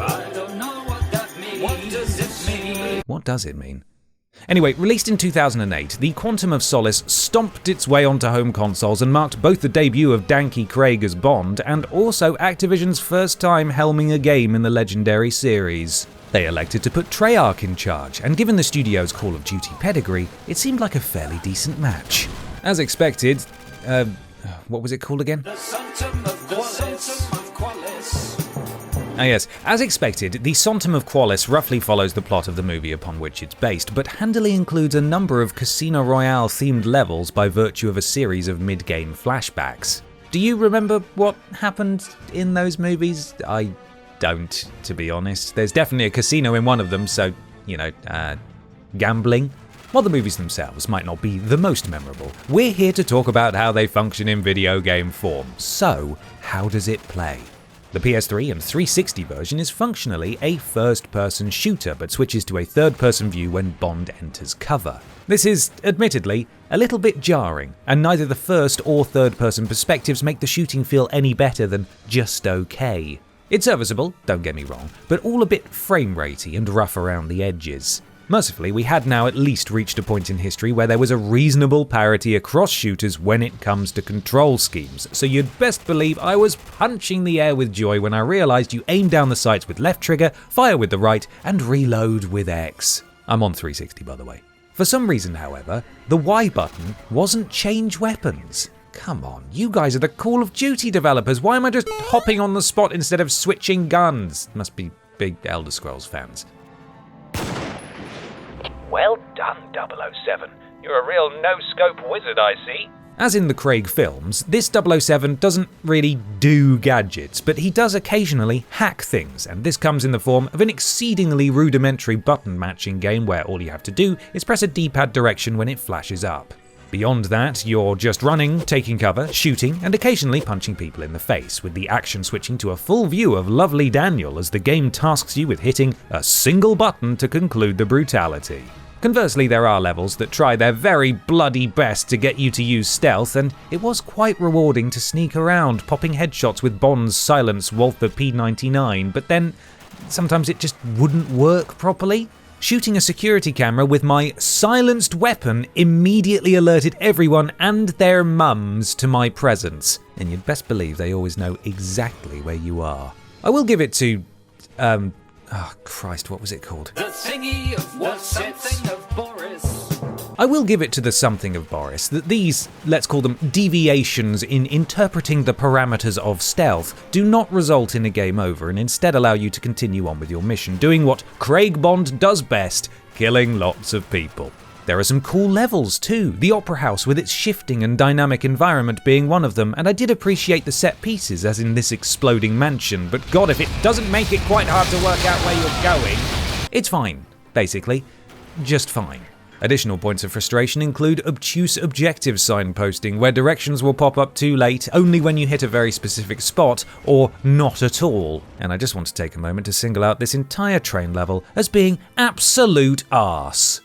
I don't know what that means. What does it mean? What does it mean? Anyway, released in 2008, The Quantum of Solace stomped its way onto home consoles and marked both the debut of Danky Craig as Bond and also Activision's first time helming a game in the legendary series. They elected to put Treyarch in charge, and given the studio's Call of Duty pedigree, it seemed like a fairly decent match. As expected, what was it called again? The Sanctum of Qualis. Ah yes, as expected, the Sanctum of Qualis roughly follows the plot of the movie upon which it's based, but handily includes a number of Casino Royale themed levels by virtue of a series of mid-game flashbacks. Do you remember what happened in those movies? I don't, to be honest. There's definitely a casino in one of them, so, gambling. While the movies themselves might not be the most memorable, we're here to talk about how they function in video game form. So, how does it play? The PS3 and 360 version is functionally a first-person shooter, but switches to a third-person view when Bond enters cover. This is, admittedly, a little bit jarring, and neither the first or third-person perspectives make the shooting feel any better than just okay. It's serviceable, don't get me wrong, but all a bit frame-ratey and rough around the edges. Mercifully, we had now at least reached a point in history where there was a reasonable parity across shooters when it comes to control schemes, so you'd best believe I was punching the air with joy when I realised you aim down the sights with left trigger, fire with the right, and reload with X. I'm on 360 by the way. For some reason, however, the Y button wasn't change weapons. Come on, you guys are the Call of Duty developers. Why am I just hopping on the spot instead of switching guns? Must be big Elder Scrolls fans. Well done, 007. You're a real no-scope wizard, I see. As in the Craig films, this 007 doesn't really do gadgets, but he does occasionally hack things, and this comes in the form of an exceedingly rudimentary button matching game where all you have to do is press a D-pad direction when it flashes up. Beyond that, you're just running, taking cover, shooting, and occasionally punching people in the face, with the action switching to a full view of lovely Daniel as the game tasks you with hitting a single button to conclude the brutality. Conversely, there are levels that try their very bloody best to get you to use stealth, and it was quite rewarding to sneak around, popping headshots with Bond's silenced Walther P99, but then sometimes it just wouldn't work properly. Shooting a security camera with my silenced weapon immediately alerted everyone and their mums to my presence, and you'd best believe they always know exactly where you are. I will give it to, oh Christ, what was it called? The thingy of what something of Boris. I will give it to the something of Boris that these, let's call them deviations in interpreting the parameters of stealth, do not result in a game over and instead allow you to continue on with your mission, doing what Craig Bond does best, killing lots of people. There are some cool levels too, the Opera House with its shifting and dynamic environment being one of them, and I did appreciate the set pieces as in this exploding mansion, but god if it doesn't make it quite hard to work out where you're going. It's fine, basically. Just fine. Additional points of frustration include obtuse objective signposting, where directions will pop up too late, only when you hit a very specific spot, or not at all. And I just want to take a moment to single out this entire train level as being absolute arse.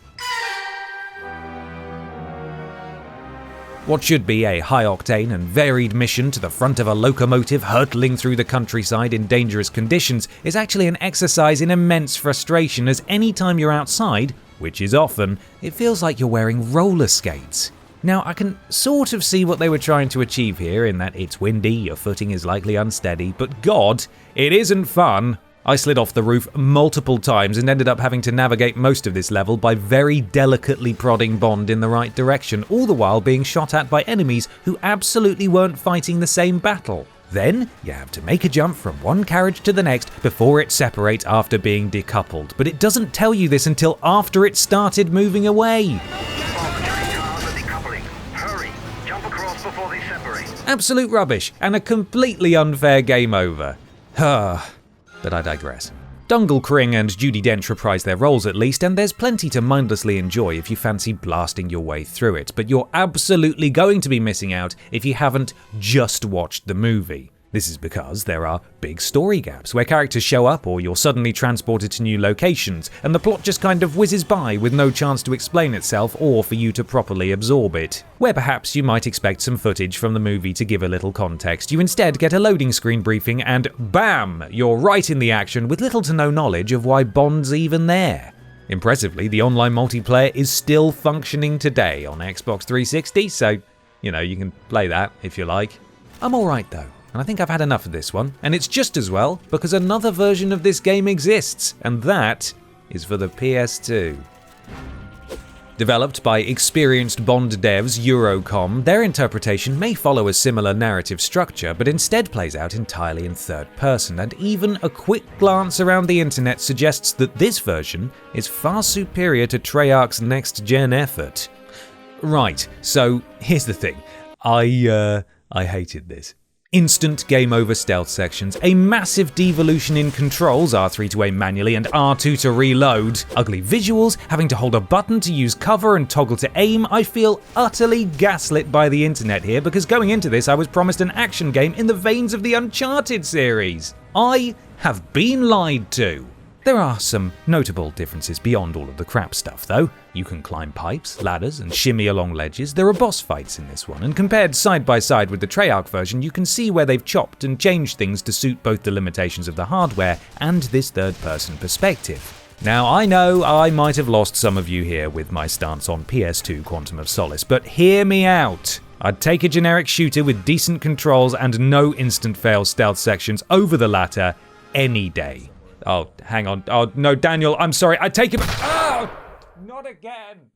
What should be a high-octane and varied mission to the front of a locomotive hurtling through the countryside in dangerous conditions is actually an exercise in immense frustration, as any time you're outside, which is often, it feels like you're wearing roller skates. Now, I can sort of see what they were trying to achieve here in that it's windy, your footing is likely unsteady, but god, it isn't fun. I slid off the roof multiple times and ended up having to navigate most of this level by very delicately prodding Bond in the right direction, all the while being shot at by enemies who absolutely weren't fighting the same battle. Then, you have to make a jump from one carriage to the next before it separates after being decoupled, but it doesn't tell you this until after it started moving away. Absolute rubbish, and a completely unfair game over. But I digress. Dungle Kring and Judi Dench reprise their roles at least, and there's plenty to mindlessly enjoy if you fancy blasting your way through it, but you're absolutely going to be missing out if you haven't just watched the movie. This is because there are big story gaps where characters show up or you're suddenly transported to new locations, and the plot just kind of whizzes by with no chance to explain itself or for you to properly absorb it. Where perhaps you might expect some footage from the movie to give a little context, you instead get a loading screen briefing and bam, you're right in the action with little to no knowledge of why Bond's even there. Impressively, the online multiplayer is still functioning today on Xbox 360, so, you can play that if you like. I'm alright though. And I think I've had enough of this one, and it's just as well because another version of this game exists, and that is for the PS2. Developed by experienced Bond devs Eurocom, their interpretation may follow a similar narrative structure, but instead plays out entirely in third person, and even a quick glance around the internet suggests that this version is far superior to Treyarch's next-gen effort. Right, so here's the thing. I hated this. Instant game over stealth sections, a massive devolution in controls, R3 to aim manually and R2 to reload, ugly visuals, having to hold a button to use cover and toggle to aim. I feel utterly gaslit by the internet here because going into this I was promised an action game in the veins of the Uncharted series. I have been lied to. There are some notable differences beyond all of the crap stuff though. You can climb pipes, ladders, and shimmy along ledges. There are boss fights in this one, and compared side by side with the Treyarch version, you can see where they've chopped and changed things to suit both the limitations of the hardware and this third-person perspective. Now, I know I might have lost some of you here with my stance on PS2 Quantum of Solace, but hear me out. I'd take a generic shooter with decent controls and no instant fail stealth sections over the latter any day. Oh, hang on. Oh, no, Daniel, I'm sorry. I take it back. Oh, not again.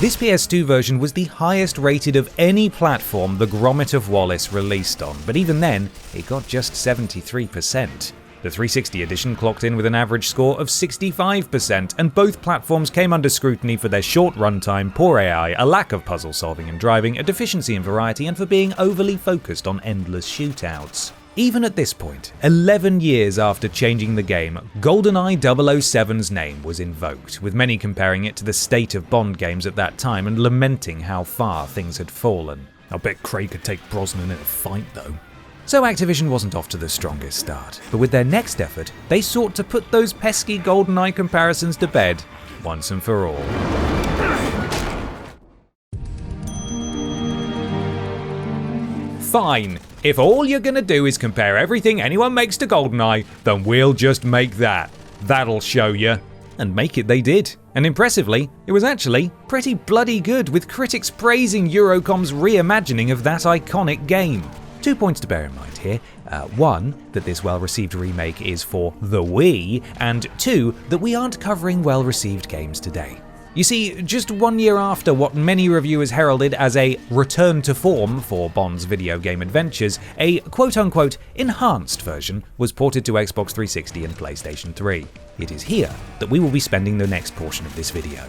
This PS2 version was the highest rated of any platform the Grommet of Wallace released on, but even then, it got just 73%. The 360 edition clocked in with an average score of 65%, and both platforms came under scrutiny for their short runtime, poor AI, a lack of puzzle solving and driving, a deficiency in variety, and for being overly focused on endless shootouts. Even at this point, 11 years after changing the game, GoldenEye 007's name was invoked, with many comparing it to the state of Bond games at that time and lamenting how far things had fallen. I bet Craig could take Brosnan in a fight though. So Activision wasn't off to the strongest start, but with their next effort, they sought to put those pesky GoldenEye comparisons to bed, once and for all. Fine, if all you're gonna do is compare everything anyone makes to GoldenEye, then we'll just make that. That'll show you. And make it they did. And impressively, it was actually pretty bloody good, with critics praising Eurocom's reimagining of that iconic game. 2 points to bear in mind here. One, that this well-received remake is for the Wii, and two, that we aren't covering well-received games today. You see, just 1 year after what many reviewers heralded as a return to form for Bond's video game adventures, a quote-unquote enhanced version was ported to Xbox 360 and PlayStation 3. It is here that we will be spending the next portion of this video.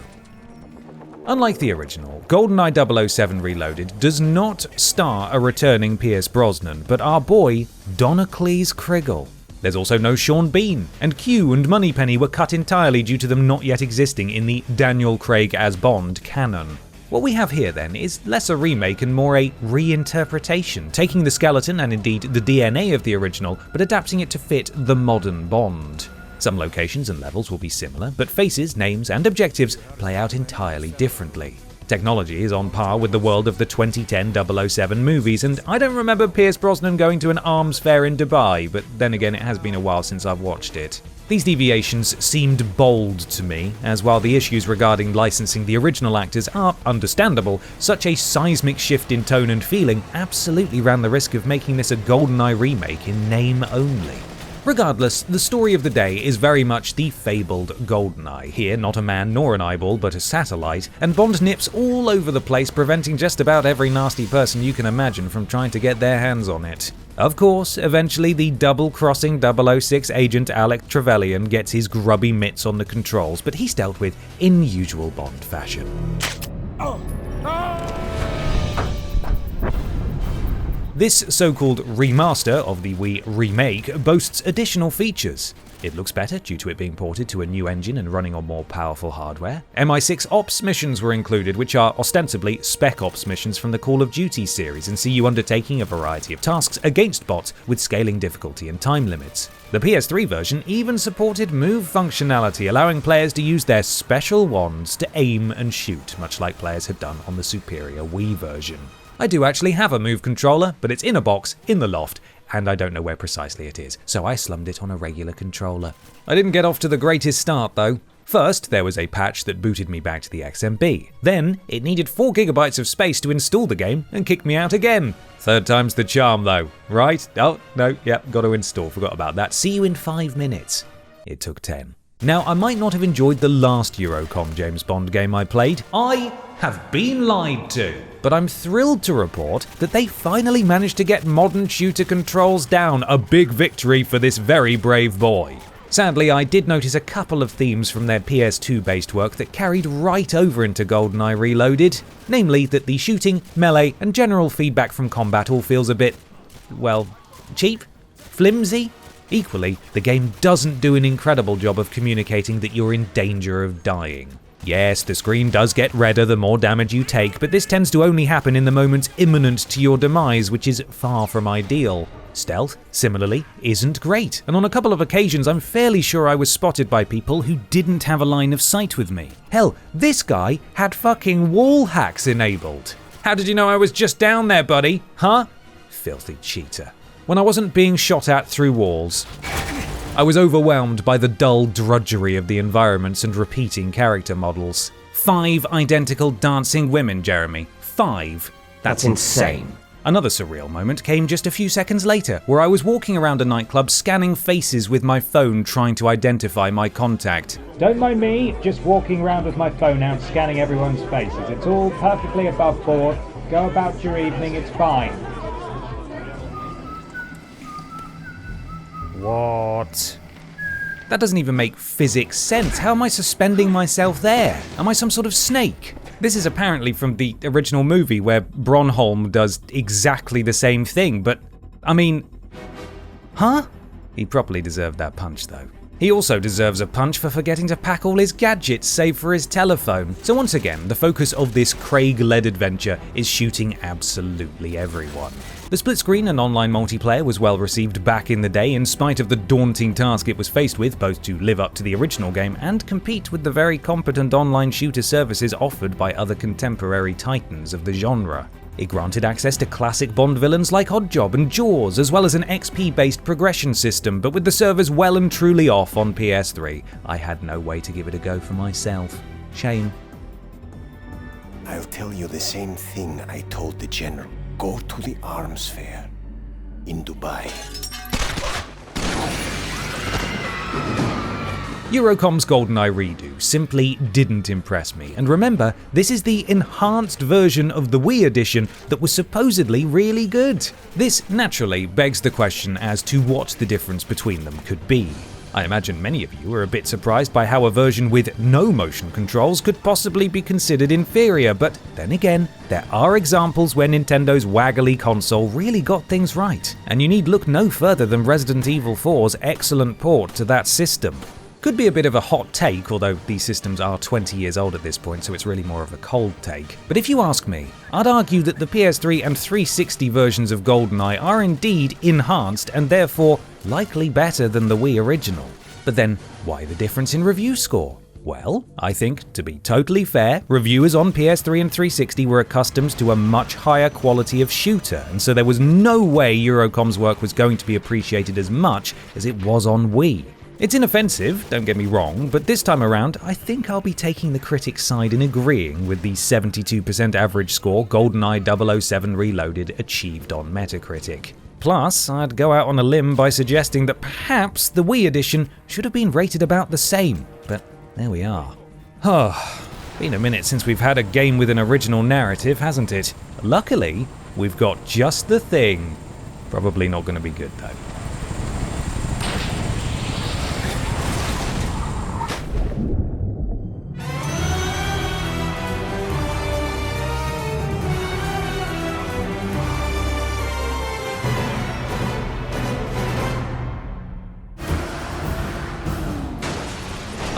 Unlike the original, GoldenEye 007 Reloaded does not star a returning Pierce Brosnan, but our boy, Donocles Kriggle. There's also no Sean Bean, and Q and Moneypenny were cut entirely due to them not yet existing in the Daniel Craig as Bond canon. What we have here then is less a remake and more a reinterpretation, taking the skeleton and indeed the DNA of the original, but adapting it to fit the modern Bond. Some locations and levels will be similar, but faces, names, and objectives play out entirely differently. Technology is on par with the world of the 2010 007 movies, and I don't remember Pierce Brosnan going to an arms fair in Dubai, but then again it has been a while since I've watched it. These deviations seemed bold to me, as while the issues regarding licensing the original actors are understandable, such a seismic shift in tone and feeling absolutely ran the risk of making this a GoldenEye remake in name only. Regardless, the story of the day is very much the fabled GoldenEye. Here, not a man nor an eyeball, but a satellite, and Bond nips all over the place, preventing just about every nasty person you can imagine from trying to get their hands on it. Of course, eventually the double-crossing 006 agent Alec Trevelyan gets his grubby mitts on the controls, but he's dealt with in usual Bond fashion. This so-called remaster of the Wii remake boasts additional features. It looks better due to it being ported to a new engine and running on more powerful hardware. MI6 Ops missions were included, which are ostensibly Spec Ops missions from the Call of Duty series and see you undertaking a variety of tasks against bots with scaling difficulty and time limits. The PS3 version even supported move functionality, allowing players to use their special wands to aim and shoot, much like players had done on the superior Wii version. I do actually have a Move controller, but it's in a box in the loft, and I don't know where precisely it is, so I slummed it on a regular controller. I didn't get off to the greatest start though. First, there was a patch that booted me back to the XMB. Then, it needed 4 GB of space to install the game and kicked me out again. Third time's the charm though, right? Oh, no, yep, got to install, forgot about that. See you in 5 minutes. It took 10. Now, I might not have enjoyed the last Eurocom James Bond game I played. I have been lied to. But I'm thrilled to report that they finally managed to get modern shooter controls down, a big victory for this very brave boy. Sadly, I did notice a couple of themes from their PS2-based work that carried right over into GoldenEye Reloaded, namely that the shooting, melee, and general feedback from combat all feels a bit, well, cheap? Flimsy? Equally, the game doesn't do an incredible job of communicating that you're in danger of dying. Yes, the screen does get redder the more damage you take, but this tends to only happen in the moments imminent to your demise, which is far from ideal. Stealth, similarly, isn't great, and on a couple of occasions I'm fairly sure I was spotted by people who didn't have a line of sight with me. Hell, this guy had fucking wall hacks enabled. How did you know I was just down there, buddy? Huh? Filthy cheater. When I wasn't being shot at through walls, I was overwhelmed by the dull drudgery of the environments and repeating character models. 5 identical dancing women, Jeremy. 5. That's insane. Another surreal moment came just a few seconds later, where I was walking around a nightclub scanning faces with my phone trying to identify my contact. Don't mind me, just walking around with my phone out scanning everyone's faces. It's all perfectly above board. Go about your evening, it's fine. What? That doesn't even make physics sense. How am I suspending myself there? Am I some sort of snake? This is apparently from the original movie where Bronholm does exactly the same thing, but, I mean, huh? He properly deserved that punch though. He also deserves a punch for forgetting to pack all his gadgets save for his telephone. So once again, the focus of this Craig-led adventure is shooting absolutely everyone. The split screen and online multiplayer was well received back in the day in spite of the daunting task it was faced with, both to live up to the original game and compete with the very competent online shooter services offered by other contemporary titans of the genre. It granted access to classic Bond villains like Oddjob and Jaws, as well as an XP-based progression system, but with the servers well and truly off on PS3, I had no way to give it a go for myself. Shame. I'll tell you the same thing I told the General. Go to the arms fair in Dubai. Eurocom's GoldenEye redo simply didn't impress me, and remember, this is the enhanced version of the Wii edition that was supposedly really good. This naturally begs the question as to what the difference between them could be. I imagine many of you are a bit surprised by how a version with no motion controls could possibly be considered inferior, but then again, there are examples where Nintendo's waggly console really got things right, and you need look no further than Resident Evil 4's excellent port to that system. Could be a bit of a hot take, although these systems are 20 years old at this point, so it's really more of a cold take. But if you ask me, I'd argue that the PS3 and 360 versions of GoldenEye are indeed enhanced and therefore likely better than the Wii original. But then, why the difference in review score? Well, I think, to be totally fair, reviewers on PS3 and 360 were accustomed to a much higher quality of shooter, and so there was no way Eurocom's work was going to be appreciated as much as it was on Wii. It's inoffensive, don't get me wrong, but this time around, I think I'll be taking the critics' side in agreeing with the 72% average score GoldenEye 007 Reloaded achieved on Metacritic. Plus, I'd go out on a limb by suggesting that perhaps the Wii edition should have been rated about the same, but there we are. Been a minute since we've had a game with an original narrative, hasn't it? Luckily, we've got just the thing. Probably not going to be good though.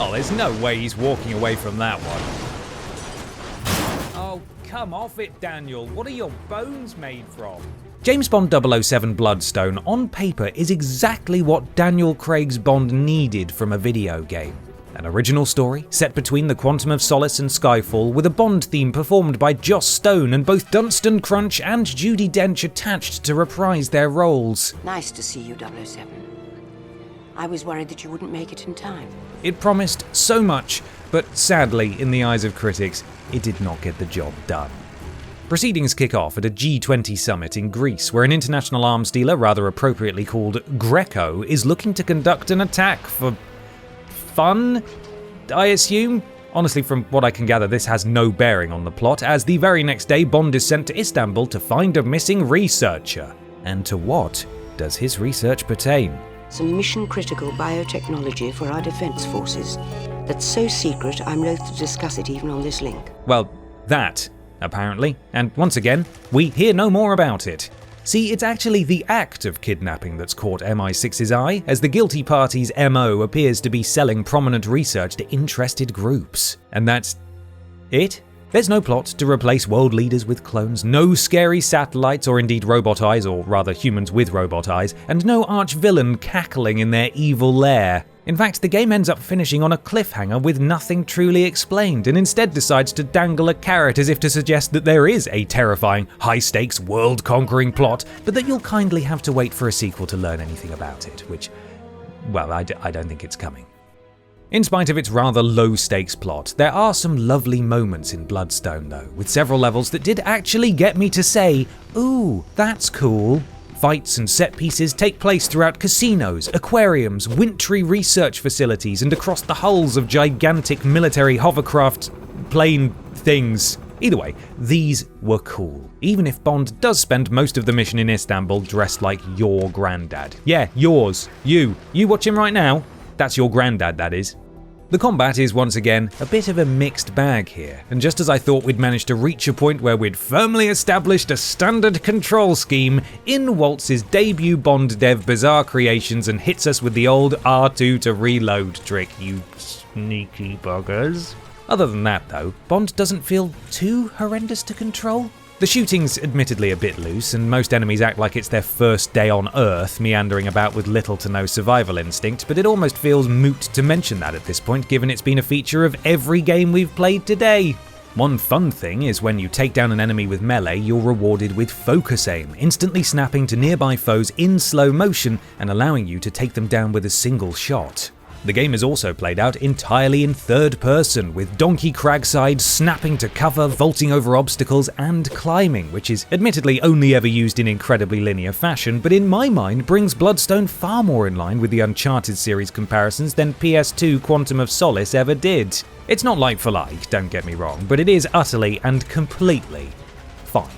Oh, there's no way he's walking away from that one. Oh, come off it, Daniel. What are your bones made from? James Bond 007 Bloodstone on paper is exactly what Daniel Craig's Bond needed from a video game. An original story set between the Quantum of Solace and Skyfall, with a Bond theme performed by Joss Stone and both Dunstan Crunch and Judi Dench attached to reprise their roles. Nice to see you, 007. I was worried that you wouldn't make it in time. It promised so much, but sadly, in the eyes of critics, it did not get the job done. Proceedings kick off at a G20 summit in Greece, where an international arms dealer, rather appropriately called Greco, is looking to conduct an attack for fun, I assume? Honestly, from what I can gather, this has no bearing on the plot, as the very next day Bond is sent to Istanbul to find a missing researcher. And to what does his research pertain? Some mission-critical biotechnology for our defense forces. That's so secret, I'm loath to discuss it even on this link. Well, that, apparently. And once again, we hear no more about it. See, it's actually the act of kidnapping that's caught MI6's eye, as the guilty party's MO appears to be selling prominent research to interested groups. And that's it? There's no plot to replace world leaders with clones, no scary satellites or indeed robot eyes, or rather humans with robot eyes, and no arch-villain cackling in their evil lair. In fact, the game ends up finishing on a cliffhanger with nothing truly explained, and instead decides to dangle a carrot as if to suggest that there is a terrifying, high-stakes, world-conquering plot, but that you'll kindly have to wait for a sequel to learn anything about it, which, well, I don't think it's coming. In spite of its rather low-stakes plot, there are some lovely moments in Bloodstone though, with several levels that did actually get me to say, ooh, that's cool. Fights and set pieces take place throughout casinos, aquariums, wintry research facilities, and across the hulls of gigantic military hovercraft plane things. Either way, these were cool, even if Bond does spend most of the mission in Istanbul dressed like your granddad. Yeah, yours. You watching right now? That's your granddad, that is. The combat is once again a bit of a mixed bag here, and just as I thought we'd managed to reach a point where we'd firmly established a standard control scheme, in waltz his debut Bond dev Bizarre Creations and hits us with the old R2 to reload trick, you sneaky buggers. Other than that though, Bond doesn't feel too horrendous to control. The shooting's admittedly a bit loose, and most enemies act like it's their first day on Earth, meandering about with little to no survival instinct, but it almost feels moot to mention that at this point, given it's been a feature of every game we've played today. One fun thing is when you take down an enemy with melee, you're rewarded with focus aim, instantly snapping to nearby foes in slow motion and allowing you to take them down with a single shot. The game is also played out entirely in third person, with Donkey Cragside snapping to cover, vaulting over obstacles, and climbing, which is admittedly only ever used in incredibly linear fashion, but in my mind brings Bloodstone far more in line with the Uncharted series comparisons than PS2 Quantum of Solace ever did. It's not like for like, don't get me wrong, but it is utterly and completely fine.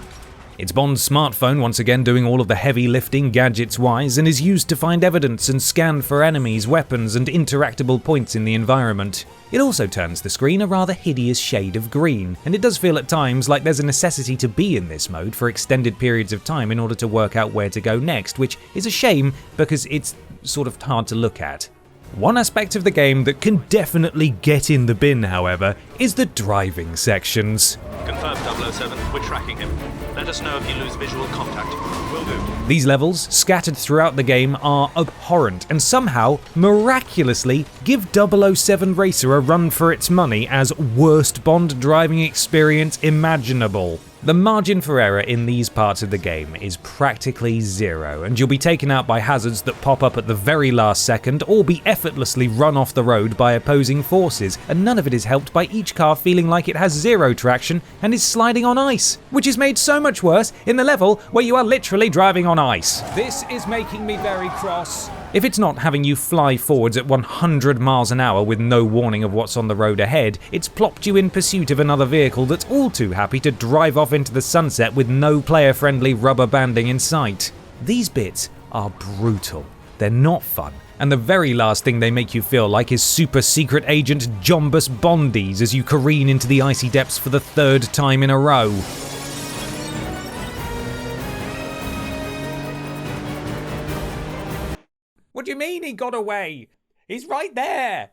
It's Bond's smartphone once again doing all of the heavy lifting gadgets-wise, and is used to find evidence and scan for enemies, weapons, and interactable points in the environment. It also turns the screen a rather hideous shade of green, and it does feel at times like there's a necessity to be in this mode for extended periods of time in order to work out where to go next, which is a shame because it's sort of hard to look at. One aspect of the game that can definitely get in the bin, however, is the driving sections. Confirmed 007, we're tracking him. Let us know if you lose visual contact. Will do. These levels, scattered throughout the game, are abhorrent and somehow, miraculously, give 007 Racer a run for its money as worst Bond driving experience imaginable. The margin for error in these parts of the game is practically zero, and you'll be taken out by hazards that pop up at the very last second or be effortlessly run off the road by opposing forces, and none of it is helped by each car feeling like it has zero traction and is sliding on ice, which is made so much worse in the level where you are literally driving on ice. This is making me very cross. If it's not having you fly forwards at 100 miles an hour with no warning of what's on the road ahead, it's plopped you in pursuit of another vehicle that's all too happy to drive off into the sunset with no player-friendly rubber banding in sight. These bits are brutal. They're not fun, and the very last thing they make you feel like is super secret agent Jombus Bondies as you careen into the icy depths for the third time in a row. What do you mean he got away? He's right there!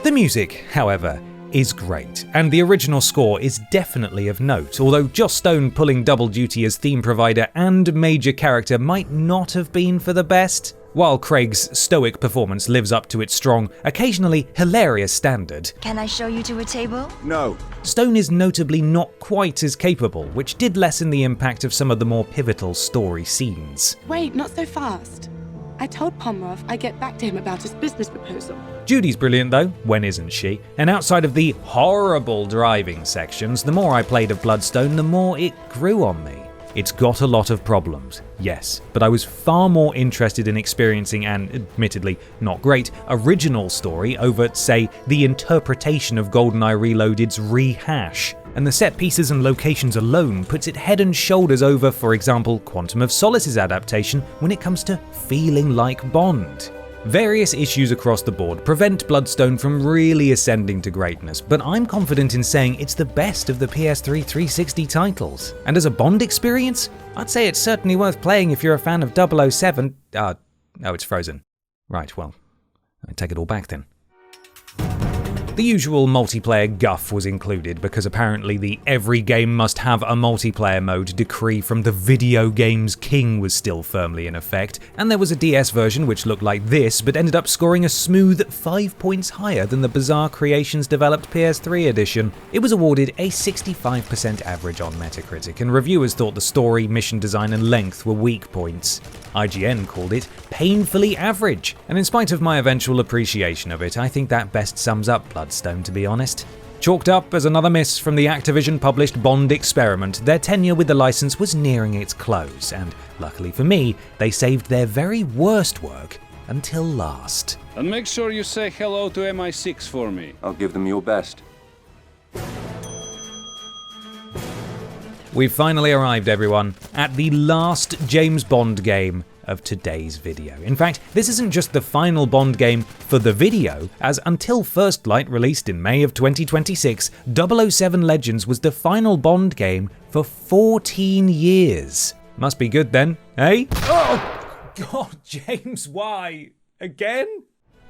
The music, however, is great, and the original score is definitely of note, although Joss Stone pulling double duty as theme provider and major character might not have been for the best. While Craig's stoic performance lives up to its strong, occasionally hilarious standard, Can I show you to a table? No. Stone is notably not quite as capable, which did lessen the impact of some of the more pivotal story scenes. Wait, not so fast. I told Pomerov I'd get back to him about his business proposal. Judy's brilliant though, when isn't she? And outside of the horrible driving sections, the more I played of Bloodstone, the more it grew on me. It's got a lot of problems, yes, but I was far more interested in experiencing an, admittedly not great, original story over, say, the interpretation of GoldenEye Reloaded's rehash. And the set pieces and locations alone puts it head and shoulders over, for example, Quantum of Solace's adaptation when it comes to feeling like Bond. Various issues across the board prevent Bloodstone from really ascending to greatness, but I'm confident in saying it's the best of the PS3 360 titles. And as a Bond experience, I'd say it's certainly worth playing if you're a fan of 007. Oh, it's frozen. Right, well, I take it all back then. The usual multiplayer guff was included because apparently the every game must have a multiplayer mode decree from the video game's king was still firmly in effect, and there was a DS version which looked like this but ended up scoring a smooth 5 points higher than the Bizarre Creations developed PS3 edition. It was awarded a 65% average on Metacritic, and reviewers thought the story, mission design and length were weak points. IGN called it painfully average, and in spite of my eventual appreciation of it, I think that best sums up Bloodstone, to be honest. Chalked up as another miss from the Activision-published Bond experiment, their tenure with the license was nearing its close, and luckily for me, they saved their very worst work until last. And make sure you say hello to MI6 for me. I'll give them your best. We've finally arrived, everyone, at the last James Bond game of today's video. In fact, this isn't just the final Bond game for the video, as until First Light released in May of 2026, 007 Legends was the final Bond game for 14 years. Must be good then, eh? Oh, God, James, why? Again?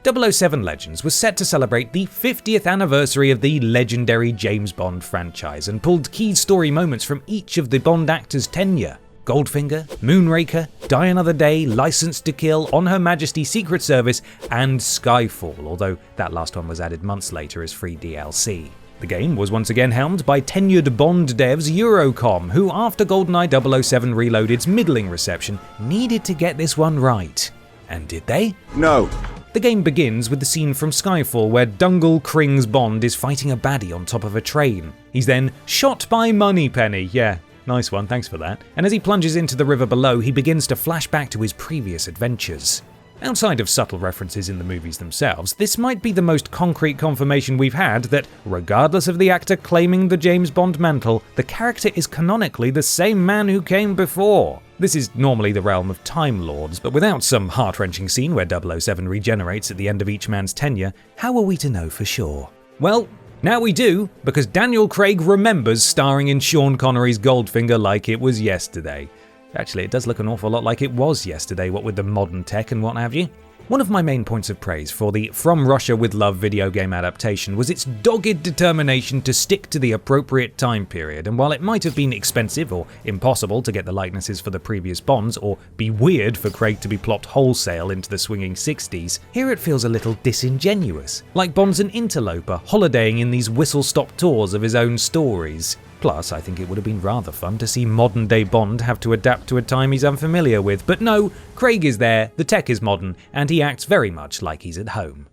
007 Legends was set to celebrate the 50th anniversary of the legendary James Bond franchise and pulled key story moments from each of the Bond actors' tenure. Goldfinger, Moonraker, Die Another Day, License to Kill, On Her Majesty's Secret Service, and Skyfall, although that last one was added months later as free DLC. The game was once again helmed by tenured Bond devs Eurocom, who after GoldenEye 007 Reloaded's middling reception needed to get this one right. And did they? No. The game begins with the scene from Skyfall where Dungal Kring's Bond is fighting a baddie on top of a train. He's then shot by Moneypenny, yeah. Nice one, thanks for that. And as he plunges into the river below, he begins to flash back to his previous adventures. Outside of subtle references in the movies themselves, this might be the most concrete confirmation we've had that, regardless of the actor claiming the James Bond mantle, the character is canonically the same man who came before. This is normally the realm of Time Lords, but without some heart-wrenching scene where 007 regenerates at the end of each man's tenure, how are we to know for sure? Well, now we do, because Daniel Craig remembers starring in Sean Connery's Goldfinger like it was yesterday. Actually, it does look an awful lot like it was yesterday, what with the modern tech and what have you. One of my main points of praise for the From Russia with Love video game adaptation was its dogged determination to stick to the appropriate time period, and while it might have been expensive or impossible to get the likenesses for the previous Bonds, or be weird for Craig to be plopped wholesale into the swinging 60s, here it feels a little disingenuous, like Bond's an interloper holidaying in these whistle-stop tours of his own stories. Plus, I think it would have been rather fun to see modern-day Bond have to adapt to a time he's unfamiliar with, but no, Craig is there, the tech is modern, and he acts very much like he's at home.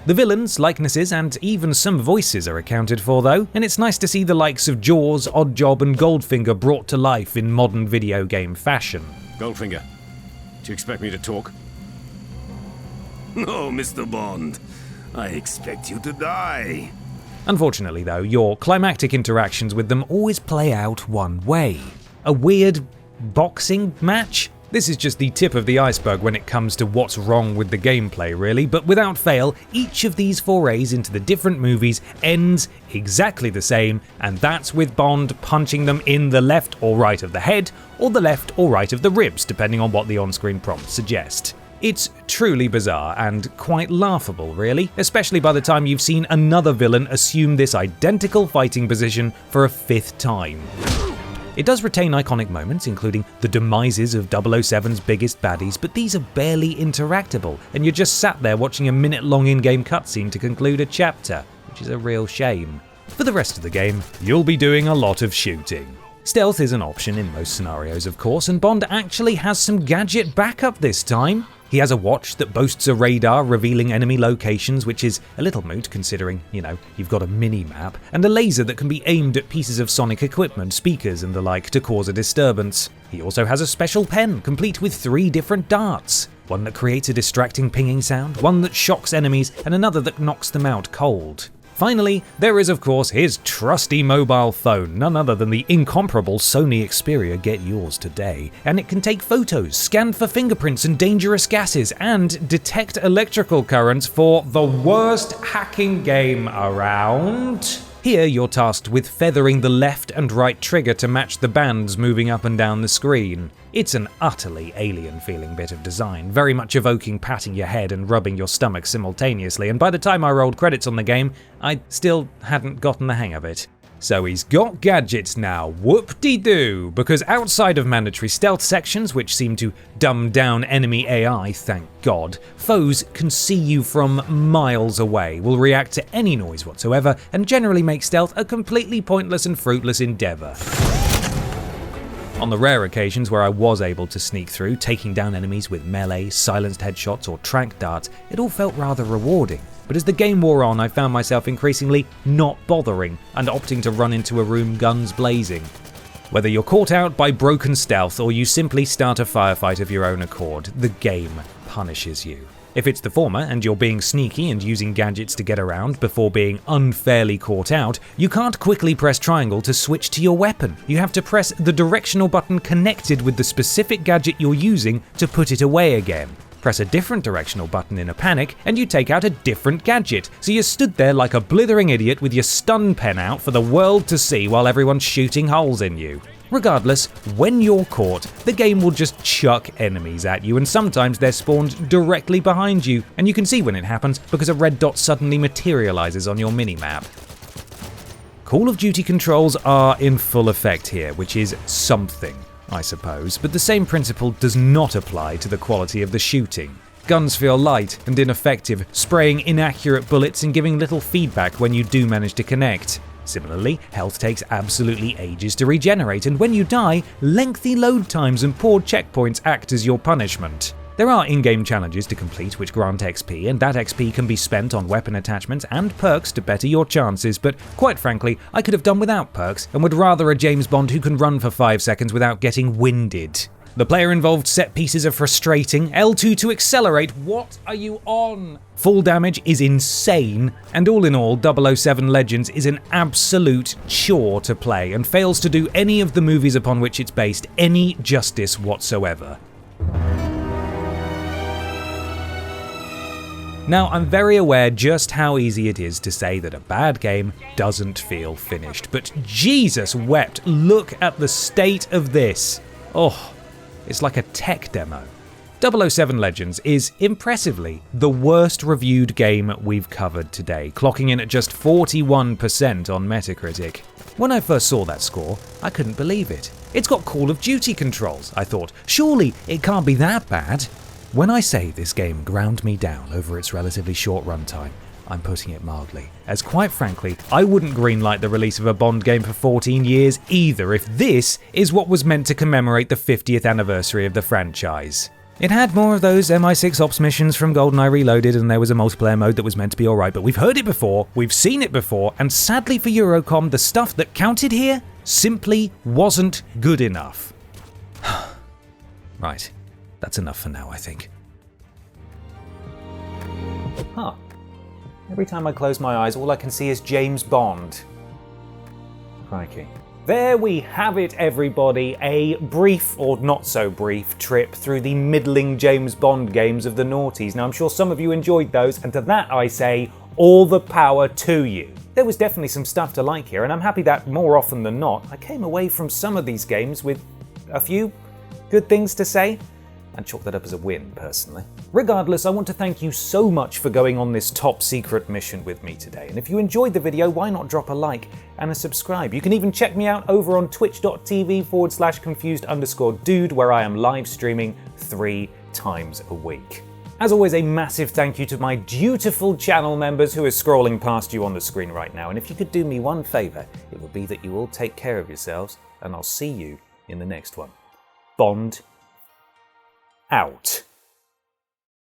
The villains, likenesses, and even some voices are accounted for though, and it's nice to see the likes of Jaws, Oddjob, and Goldfinger brought to life in modern video game fashion. Goldfinger, do you expect me to talk? No, Mr. Bond. I expect you to die. Unfortunately though, your climactic interactions with them always play out one way. A weird boxing match? This is just the tip of the iceberg when it comes to what's wrong with the gameplay really, but without fail, each of these forays into the different movies ends exactly the same, and that's with Bond punching them in the left or right of the head, or the left or right of the ribs, depending on what the on-screen prompts suggest. It's truly bizarre and quite laughable, really, especially by the time you've seen another villain assume this identical fighting position for a 5th time. It does retain iconic moments, including the demises of 007's biggest baddies, but these are barely interactable, and you're just sat there watching a minute-long in-game cutscene to conclude a chapter, which is a real shame. For the rest of the game, you'll be doing a lot of shooting. Stealth is an option in most scenarios, of course, and Bond actually has some gadget backup this time. He has a watch that boasts a radar revealing enemy locations, which is a little moot considering, you've got a mini-map, and a laser that can be aimed at pieces of sonic equipment, speakers and the like to cause a disturbance. He also has a special pen, complete with 3 different darts. One that creates a distracting pinging sound, one that shocks enemies, and another that knocks them out cold. Finally, there is of course his trusty mobile phone, none other than the incomparable Sony Xperia Get Yours today, and it can take photos, scan for fingerprints and dangerous gases, and detect electrical currents for the worst hacking game around. Here you're tasked with feathering the left and right trigger to match the bands moving up and down the screen. It's an utterly alien-feeling bit of design, very much evoking patting your head and rubbing your stomach simultaneously, and by the time I rolled credits on the game, I still hadn't gotten the hang of it. So he's got gadgets now, whoop-de-doo, because outside of mandatory stealth sections, which seem to dumb down enemy AI, thank God, foes can see you from miles away, will react to any noise whatsoever, and generally make stealth a completely pointless and fruitless endeavour. On the rare occasions where I was able to sneak through, taking down enemies with melee, silenced headshots or track darts, it all felt rather rewarding. But as the game wore on, I found myself increasingly not bothering and opting to run into a room guns blazing. Whether you're caught out by broken stealth or you simply start a firefight of your own accord, the game punishes you. If it's the former and you're being sneaky and using gadgets to get around before being unfairly caught out, you can't quickly press triangle to switch to your weapon. You have to press the directional button connected with the specific gadget you're using to put it away again. Press a different directional button in a panic and you take out a different gadget, so you stood there like a blithering idiot with your stun pen out for the world to see while everyone's shooting holes in you. Regardless, when you're caught, the game will just chuck enemies at you, and sometimes they're spawned directly behind you, and you can see when it happens because a red dot suddenly materializes on your minimap. Call of Duty controls are in full effect here, which is something, I suppose, but the same principle does not apply to the quality of the shooting. Guns feel light and ineffective, spraying inaccurate bullets and giving little feedback when you do manage to connect. Similarly, health takes absolutely ages to regenerate, and when you die, lengthy load times and poor checkpoints act as your punishment. There are in-game challenges to complete which grant XP, and that XP can be spent on weapon attachments and perks to better your chances, but quite frankly, I could have done without perks and would rather a James Bond who can run for 5 seconds without getting winded. The player-involved set pieces are frustrating. L2 to accelerate, what are you on? Full damage is insane, and all in all, 007 Legends is an absolute chore to play and fails to do any of the movies upon which it's based any justice whatsoever. Now, I'm very aware just how easy it is to say that a bad game doesn't feel finished, but Jesus wept, look at the state of this. Oh, it's like a tech demo. 007 Legends is, impressively, the worst reviewed game we've covered today, clocking in at just 41% on Metacritic. When I first saw that score, I couldn't believe it. It's got Call of Duty controls, I thought. Surely it can't be that bad. When I say this game ground me down over its relatively short runtime, I'm putting it mildly, as quite frankly, I wouldn't greenlight the release of a Bond game for 14 years either if this is what was meant to commemorate the 50th anniversary of the franchise. It had more of those MI6 ops missions from GoldenEye Reloaded, and there was a multiplayer mode that was meant to be alright, but we've heard it before, we've seen it before, and sadly for Eurocom, the stuff that counted here simply wasn't good enough. Right, that's enough for now, I think. Huh. Every time I close my eyes, all I can see is James Bond. Crikey. There we have it, everybody. A brief, or not so brief, trip through the middling James Bond games of the noughties. Now, I'm sure some of you enjoyed those, and to that I say, all the power to you. There was definitely some stuff to like here, and I'm happy that more often than not, I came away from some of these games with a few good things to say. I'd chalk that up as a win, personally. Regardless, I want to thank you so much for going on this top secret mission with me today. And if you enjoyed the video, why not drop a like and a subscribe? You can even check me out over on twitch.tv/confused_dude, where I am live streaming 3 times a week. As always, a massive thank you to my dutiful channel members who are scrolling past you on the screen right now. And if you could do me one favor, it would be that you all take care of yourselves, and I'll see you in the next one. Bond out.